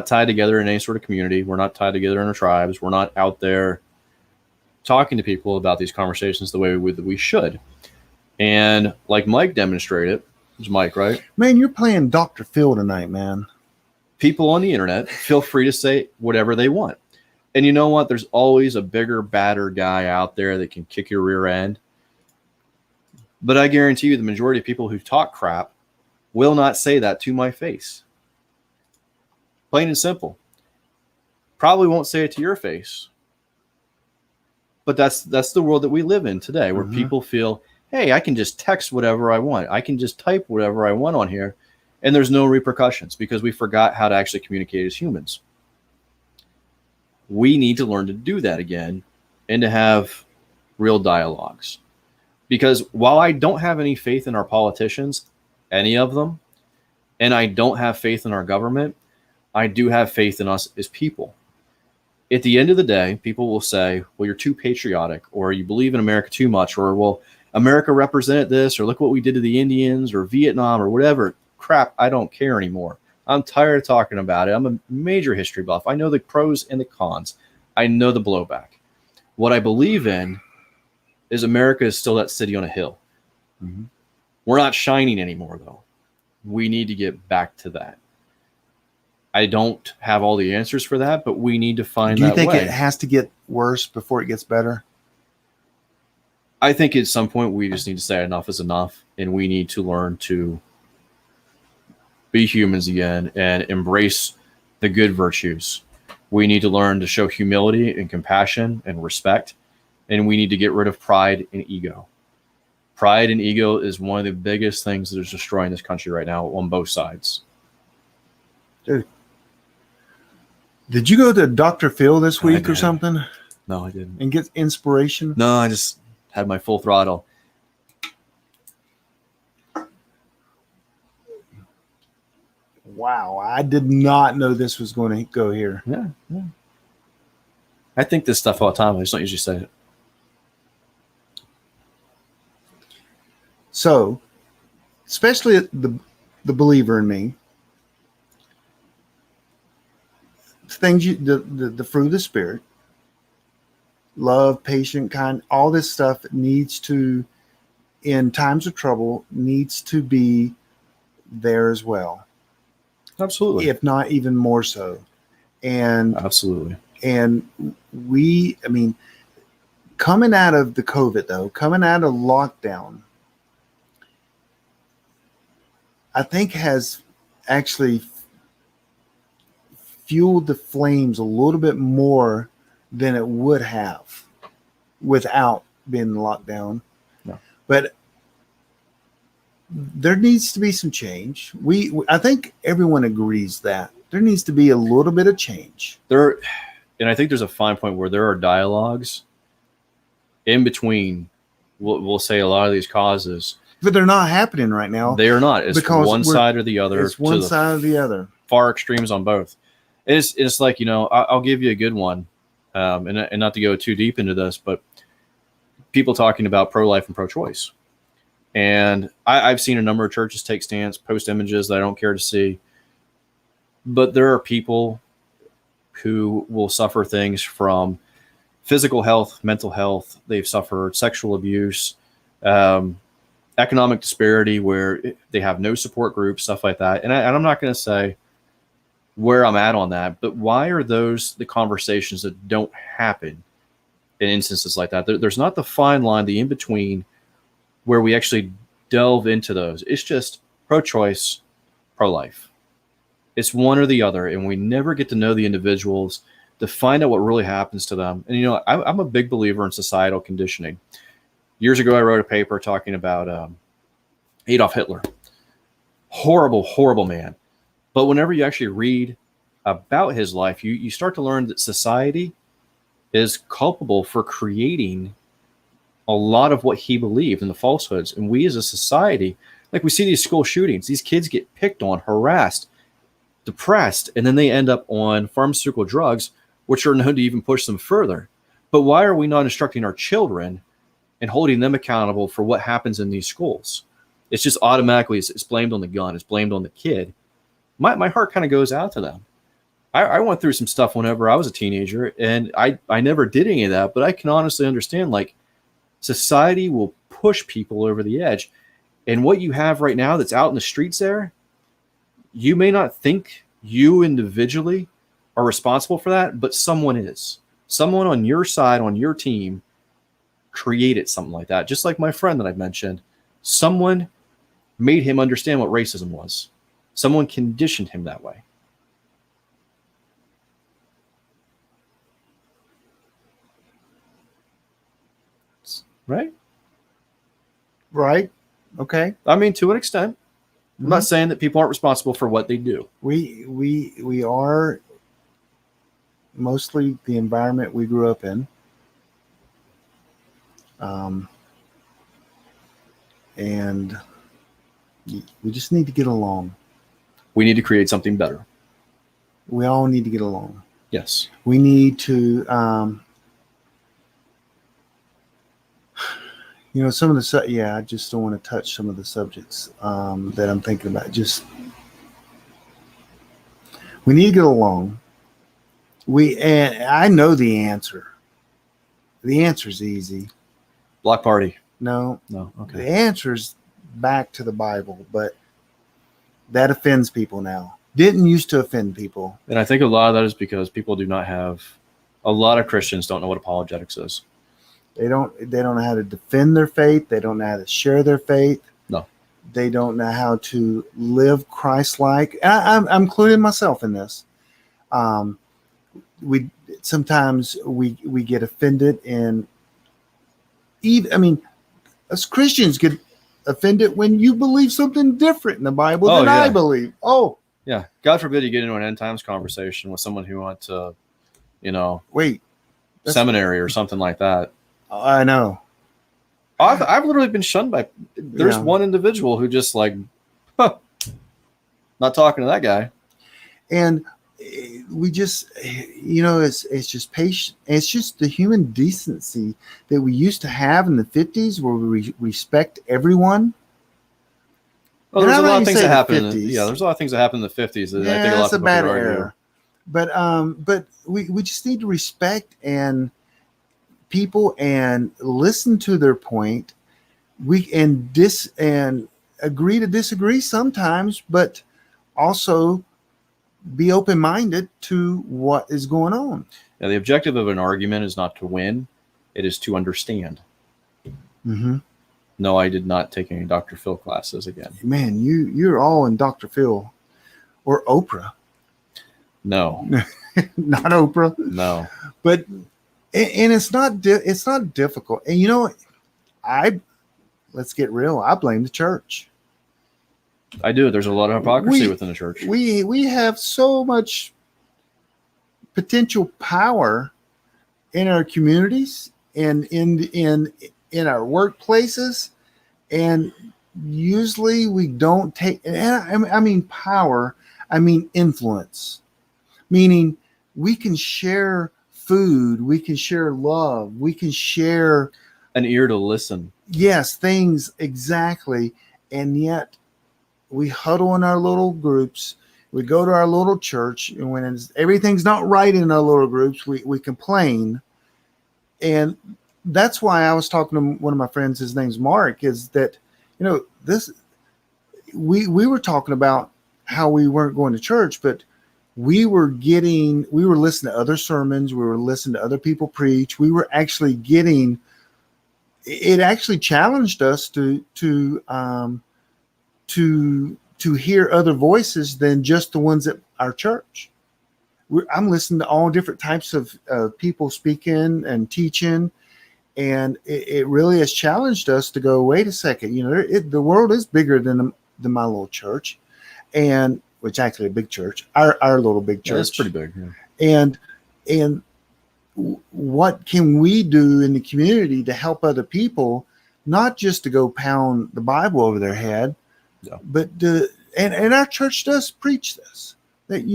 tied together in any sort of community. We're not tied together in our tribes. We're not out there talking to people about these conversations the way we should. And like Mike demonstrated, it was Mike, right? Man, you're playing Dr. Phil tonight, man. People on the internet feel free to say whatever they want. And you know what? There's always a bigger, badder guy out there that can kick your rear end. But I guarantee you the majority of people who talk crap will not say that to my face. Plain and simple. Probably won't say it to your face. But that's the world that we live in today, where people feel, hey, I can just text whatever I want. I can just type whatever I want on here, and there's no repercussions because we forgot how to actually communicate as humans. We need to learn to do that again and to have real dialogues. Because while I don't have any faith in our politicians, any of them, and I don't have faith in our government, I do have faith in us as people. At the end of the day, people will say, well, you're too patriotic, or you believe in America too much, or, well, America represented this, or look what we did to the Indians, or Vietnam, or whatever. Crap, I don't care anymore. I'm tired of talking about it. I'm a major history buff. I know the pros and the cons. I know the blowback. What I believe in is America is still that city on a hill. We're not shining anymore, though. We need to get back to that. I don't have all the answers for that, but we need to find that way. Do you think it has to get worse before it gets better? I think at some point we just need to say enough is enough, and we need to learn to be humans again and embrace the good virtues. We need to learn to show humility and compassion and respect, and we need to get rid of pride and ego. Pride and ego is one of the biggest things that is destroying this country right now on both sides. Dude, did you go to Dr. Phil this week or something? No, I didn't. And get inspiration? No, I just had my full throttle. Wow, I did not know this was going to go here. Yeah. I think this stuff all the time. I just don't usually say it. So, especially the believer in me, things the fruit of the Spirit, love, patient, kind, all this stuff needs to, in times of trouble, needs to be there as well. Absolutely. If not even more so. And absolutely. And coming out of the COVID though, coming out of lockdown, I think has actually fueled the flames a little bit more than it would have without being locked down. No. But there needs to be some change. I think everyone agrees that there needs to be a little bit of change. And I think there's a fine point where there are dialogues in between. We'll say a lot of these causes, but they're not happening right now. They are not. It's one side or the other. It's one side or the other. Far extremes on both. It's like, I'll give you a good one, and not to go too deep into this, but people talking about pro-life and pro-choice. And I've seen a number of churches take stance, post images that I don't care to see. But there are people who will suffer things from physical health, mental health. They've suffered sexual abuse, economic disparity where they have no support groups, stuff like that. And I'm not going to say where I'm at on that, but why are those the conversations that don't happen in instances like that? There's not the fine line, the in-between, where we actually delve into those. It's just pro-choice, pro-life. It's one or the other, and we never get to know the individuals to find out what really happens to them. And, I'm a big believer in societal conditioning. Years ago, I wrote a paper talking about Adolf Hitler. Horrible, horrible man. But whenever you actually read about his life, you start to learn that society is culpable for creating a lot of what he believed and the falsehoods. And we as a society, like we see these school shootings, these kids get picked on, harassed, depressed, and then they end up on pharmaceutical drugs, which are known to even push them further. But why are we not instructing our children and holding them accountable for what happens in these schools? It's just automatically, it's blamed on the gun. It's blamed on the kid. My heart kind of goes out to them. I went through some stuff whenever I was a teenager, and I never did any of that, but I can honestly understand, like, society will push people over the edge. And what you have right now that's out in the streets there, you may not think you individually are responsible for that, but someone is. Someone on your side, on your team, created something like that. Just like my friend that I mentioned Someone made him understand what racism was. Someone conditioned him that way. Right? Right. Okay. I mean, to an extent. I'm Mhm. not saying that people aren't responsible for what they do. We are mostly the environment we grew up in. And we just need to get along. We need to create something better. We all need to get along. Yes. We need to, some of the, I just don't want to touch some of the subjects that I'm thinking about. We need to get along. And I know the answer. The answer is easy. Block party. No. Okay. The answer is back to the Bible, but that offends people now. Didn't used to offend people. And I think a lot of that is because people do not have, a lot of Christians don't know what apologetics is. They don't know how to defend their faith. They don't know how to share their faith. No. They don't know how to live Christ-like. I'm including myself in this. We sometimes get offended, and us Christians get offended when you believe something different in the Bible than I believe. Oh, yeah. God forbid you get into an end times conversation with someone who went to, seminary or something like that. I know. I've literally been shunned by. There's one individual who just not talking to that guy. And we just, it's just patient. It's just the human decency that we used to have in the 50s, where we respect everyone. Well, there's a lot of things that happened. There's a lot of things that happened in the 50s. That I think a lot of people bad could argue. era. But we just need to respect and people and listen to their point. We and agree to disagree sometimes, but also be open-minded to what is going on. Yeah, the objective of an argument is not to win; it is to understand. Mm-hmm. No, I did not take any Dr. Phil classes again. Man, you're all in Dr. Phil or Oprah. No, not Oprah. No, but and it's not difficult. And let's get real. I blame the church. I do. There's a lot of hypocrisy within the church. We have so much potential power in our communities and in our workplaces, and usually we don't take. And I mean power. I mean influence. Meaning we can share food, we can share love, we can share an ear to listen. Yes, things exactly. And yet we huddle in our little groups. We go to our little church, and when everything's not right in our little groups, we complain. And that's why I was talking to one of my friends, his name's Mark, is that, we were talking about how we weren't going to church, but we were listening to other sermons. We were listening to other people preach. We were actually it actually challenged us to hear other voices than just the ones at our church. I'm listening to all different types of people speaking and teaching, and it really has challenged us to go, wait a second, the world is bigger than my little church, and which actually a big church, our little big church. Yeah, it's pretty big. Yeah. And what can we do in the community to help other people, not just to go pound the Bible over their head, but and our church does preach this, that,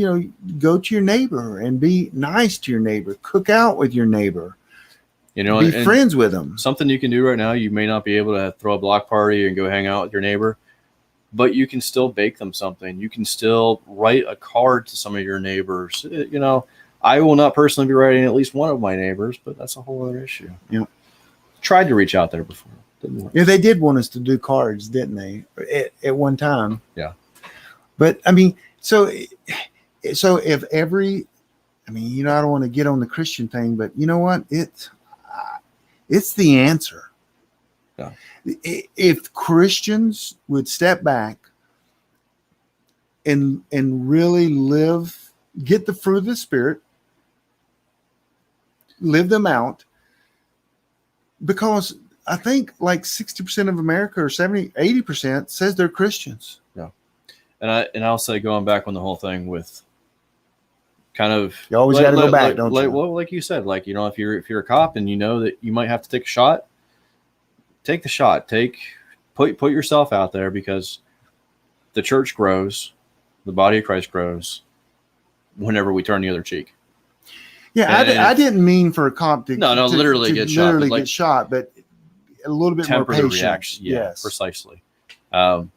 go to your neighbor and be nice to your neighbor, cook out with your neighbor, be friends with them. Something you can do right now, you may not be able to throw a block party and go hang out with your neighbor, but you can still bake them something. You can still write a card to some of your neighbors. I will not personally be writing at least one of my neighbors, but that's a whole other issue. Yeah. Tried to reach out there before. Didn't work. Yeah, they did want us to do cards, didn't they? At one time. Yeah. But I mean, so if every, I don't want to get on the Christian thing, but you know what? It's the answer. Yeah. If Christians would step back and really get the fruit of the Spirit, live them out, because I think like 60% of America or 80% says they're Christians. Yeah. And I'll say, going back on the whole thing with kind of, you always got to go back, don't you? Well, like you said, like, you know, if you're a cop and you know that you might have to take a shot, take the shot. Put yourself out there, because the church grows, the body of Christ grows whenever we turn the other cheek. Yeah, I didn't mean for a cop to literally get shot, literally but get shot, but a little bit more patient. Reaction. Yeah, yes, precisely. But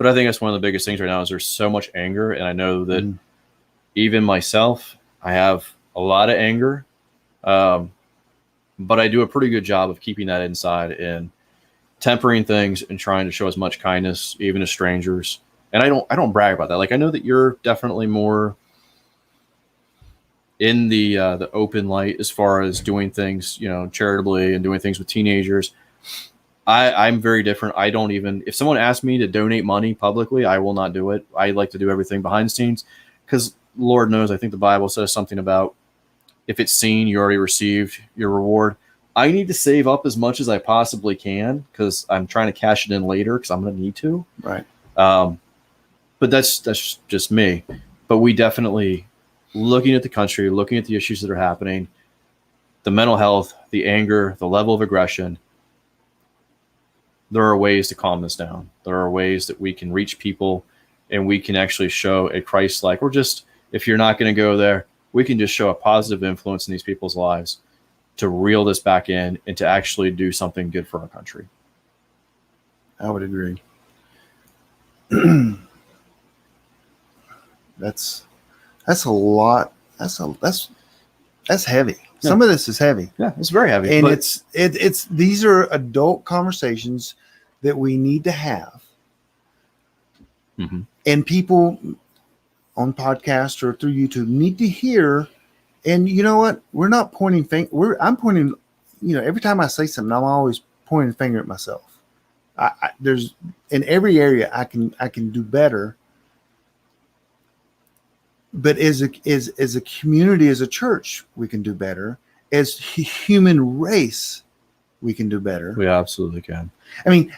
I think that's one of the biggest things right now is there's so much anger, and I know that even myself, I have a lot of anger, but I do a pretty good job of keeping that inside and tempering things and trying to show as much kindness, even to strangers. And I don't brag about that. Like, I know that you're definitely more in the open light as far as doing things, you know, charitably and doing things with teenagers. I'm very different. I don't even, if someone asks me to donate money publicly, I will not do it. I like to do everything behind the scenes, because Lord knows, I think the Bible says something about, if it's seen, you already received your reward. I need to save up as much as I possibly can, because I'm trying to cash it in later, because I'm going to need to. Right. But that's just me. But we definitely, looking at the country, looking at the issues that are happening, the mental health, the anger, the level of aggression, there are ways to calm this down. There are ways that we can reach people, and we can actually show a Christ-like, or just, if you're not going to go there, we can just show a positive influence in these people's lives to reel this back in and to actually do something good for our country. I would agree. That's a lot. That's heavy. Yeah. Some of this is heavy. Yeah, it's very heavy. And it's these are adult conversations that we need to have. Mm-hmm. And people on podcasts or through YouTube need to hear. And you know what? We're not pointing finger. I'm pointing. You know, every time I say something, I'm always pointing a finger at myself. There's in every area I can do better. But as a community, as a church, we can do better. As human race, we can do better. We absolutely can. I mean,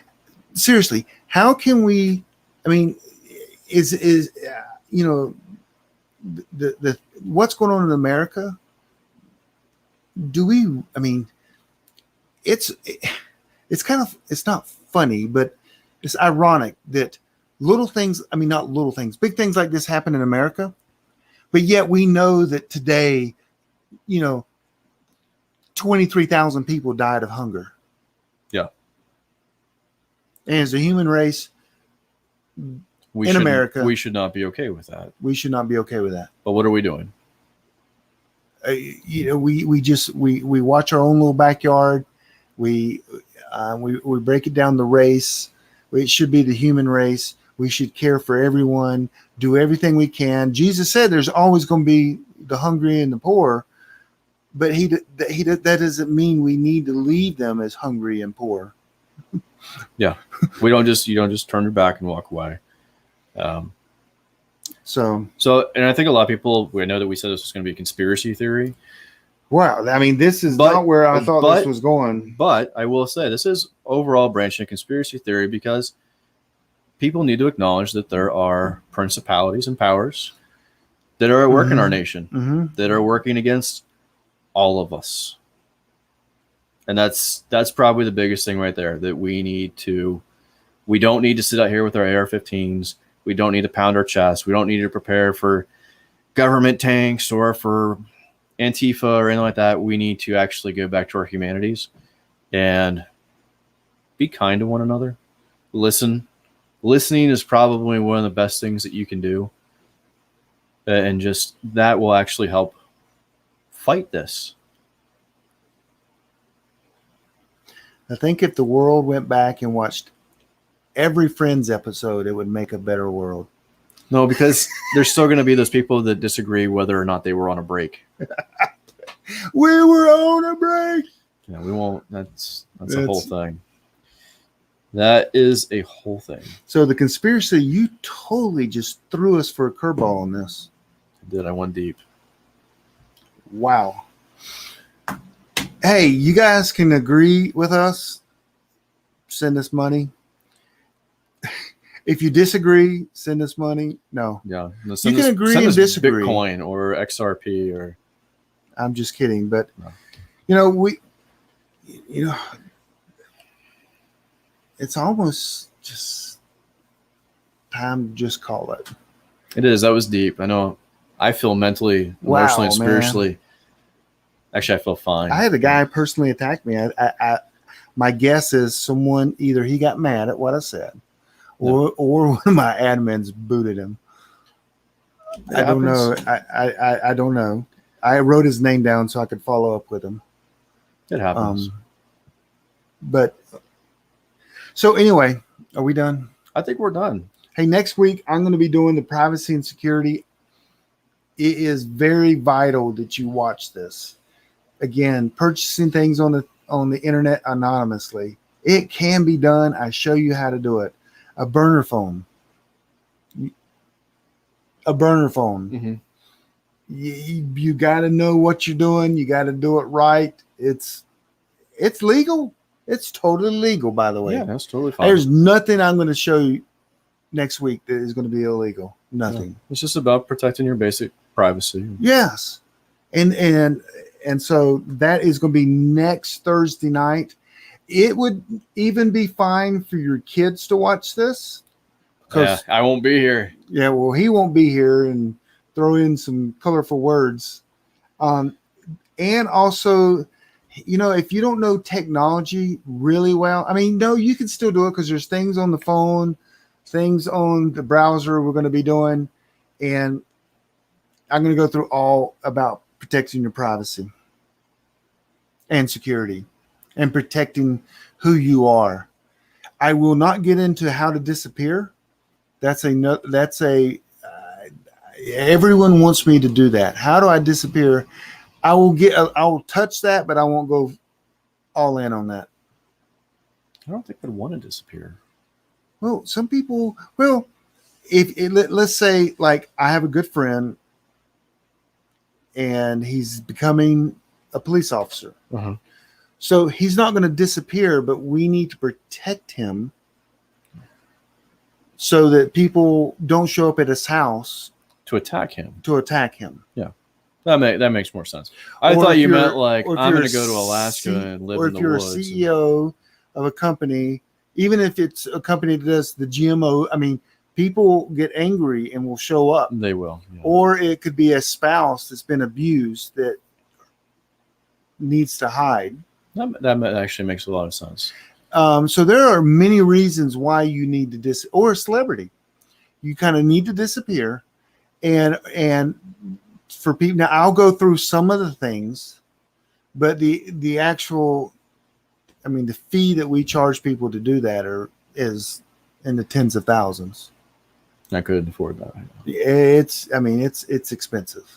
seriously, how can we? I mean, is you know, the what's going on in America? Do we? I mean, it's kind of, it's not funny, but it's ironic that little things. I mean, not little things, big things like this happen in America. But yet we know that today, you know, 23,000 people died of hunger. Yeah. And as a human race in America, we should not be okay with that. We should not be okay with that. But what are we doing? You know, we watch our own little backyard. We break it down the race. It should be the human race. We should care for everyone, do everything we can. Jesus said there's always going to be the hungry and the poor, but that doesn't mean we need to leave them as hungry and poor. Yeah, you don't just turn your back and walk away. So, and I think a lot of people, we know that we said this was going to be a conspiracy theory. Wow, I mean, this is not where I thought this was going. But I will say this is overall branching a conspiracy theory, because people need to acknowledge that there are principalities and powers that are at work in our nation, that are working against all of us. And that's probably the biggest thing right there, that we don't need to sit out here with our AR-15s. We don't need to pound our chest. We don't need to prepare for government tanks or for Antifa or anything like that. We need to actually go back to our humanities and be kind to one another. Listening is probably one of the best things that you can do. And just that will actually help fight this. I think if the world went back and watched every Friends episode, it would make a better world. No, because there's still going to be those people that disagree whether or not they were on a break. We were on a break. Yeah, we won't. That's a whole thing. That is a whole thing. So the conspiracy, you totally just threw us for a curveball on this. I went deep. Wow. Hey, you guys can agree with us. Send us money. If you disagree, send us money. No. Yeah. No, You can agree and disagree. Bitcoin or XRP or. I'm just kidding. But, No. It's almost just time to just call it. It is. That was deep. I know. I feel mentally, emotionally, and spiritually. Man. Actually, I feel fine. I had a guy personally attack me. My guess is someone, either he got mad at what I said, or one of my admins booted him. I don't know. I don't know. I wrote his name down so I could follow up with him. It happens. But so anyway, are we done? I think we're done. Hey, next week I'm going to be doing the privacy and security. It is very vital that you watch this. Again, purchasing things on the internet anonymously. It can be done. I show you how to do it. A burner phone. Mm-hmm. You got to know what you're doing. You got to do it right. It's legal. It's totally legal, by the way. Yeah, that's totally fine. There's nothing I'm going to show you next week that is going to be illegal. Nothing. Yeah. It's just about protecting your basic privacy. Yes. And so that is going to be next Thursday night. It would even be fine for your kids to watch this. Yeah, I won't be here. Yeah, well, he won't be here, and throw in some colorful words. And also, if you don't know technology really well, no, you can still do it because there's things on the phone, things on the browser we're going to be doing. And I'm going to go through all about protecting your privacy and security and protecting who you are. I will not get into how to disappear. Everyone wants me to do that. How do I disappear? I will touch that, but I won't go all in on that. I don't think I'd want to disappear. Well, some people, let's say, like, I have a good friend and he's becoming a police officer. Uh-huh. So he's not going to disappear, but we need to protect him so that people don't show up at his house to attack him. Yeah. That makes more sense. I thought you meant like I'm going to go to Alaska and live in the woods. Or if you're a CEO of a company, even if it's a company that does the GMO, people get angry and will show up. They will. Yeah. Or it could be a spouse that's been abused that needs to hide. That actually makes a lot of sense. So there are many reasons why you need to or a celebrity. You kind of need to disappear. And for people, now I'll go through some of the things, but the actual, the fee that we charge people to do that is in the tens of thousands. I couldn't afford that. It's expensive.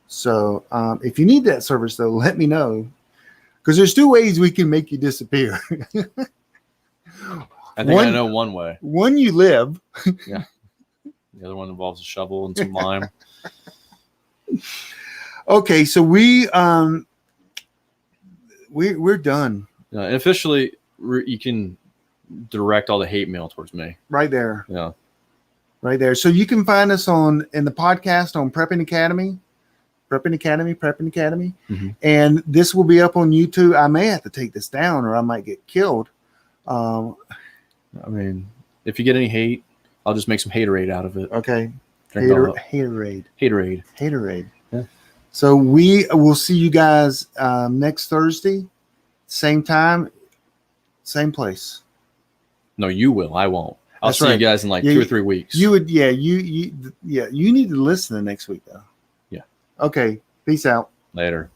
So if you need that service, though, let me know, because there's two ways we can make you disappear. I think I know one way. One, you live. Yeah. The other one involves a shovel and some lime. Okay, so we're done. And officially, you can direct all the hate mail towards me. Right there. Yeah. Right there. So you can find us in the podcast on Prepping Academy. Mm-hmm. And this will be up on YouTube. I may have to take this down or I might get killed. If you get any hate, I'll just make some haterade out of it. Okay. Haterade. Yeah. So we will see you guys next Thursday, same time, same place. No, you will. I won't. I'll see you guys in 2 or 3 weeks. You would, you need to listen to next week though. Yeah. Okay. Peace out. Later.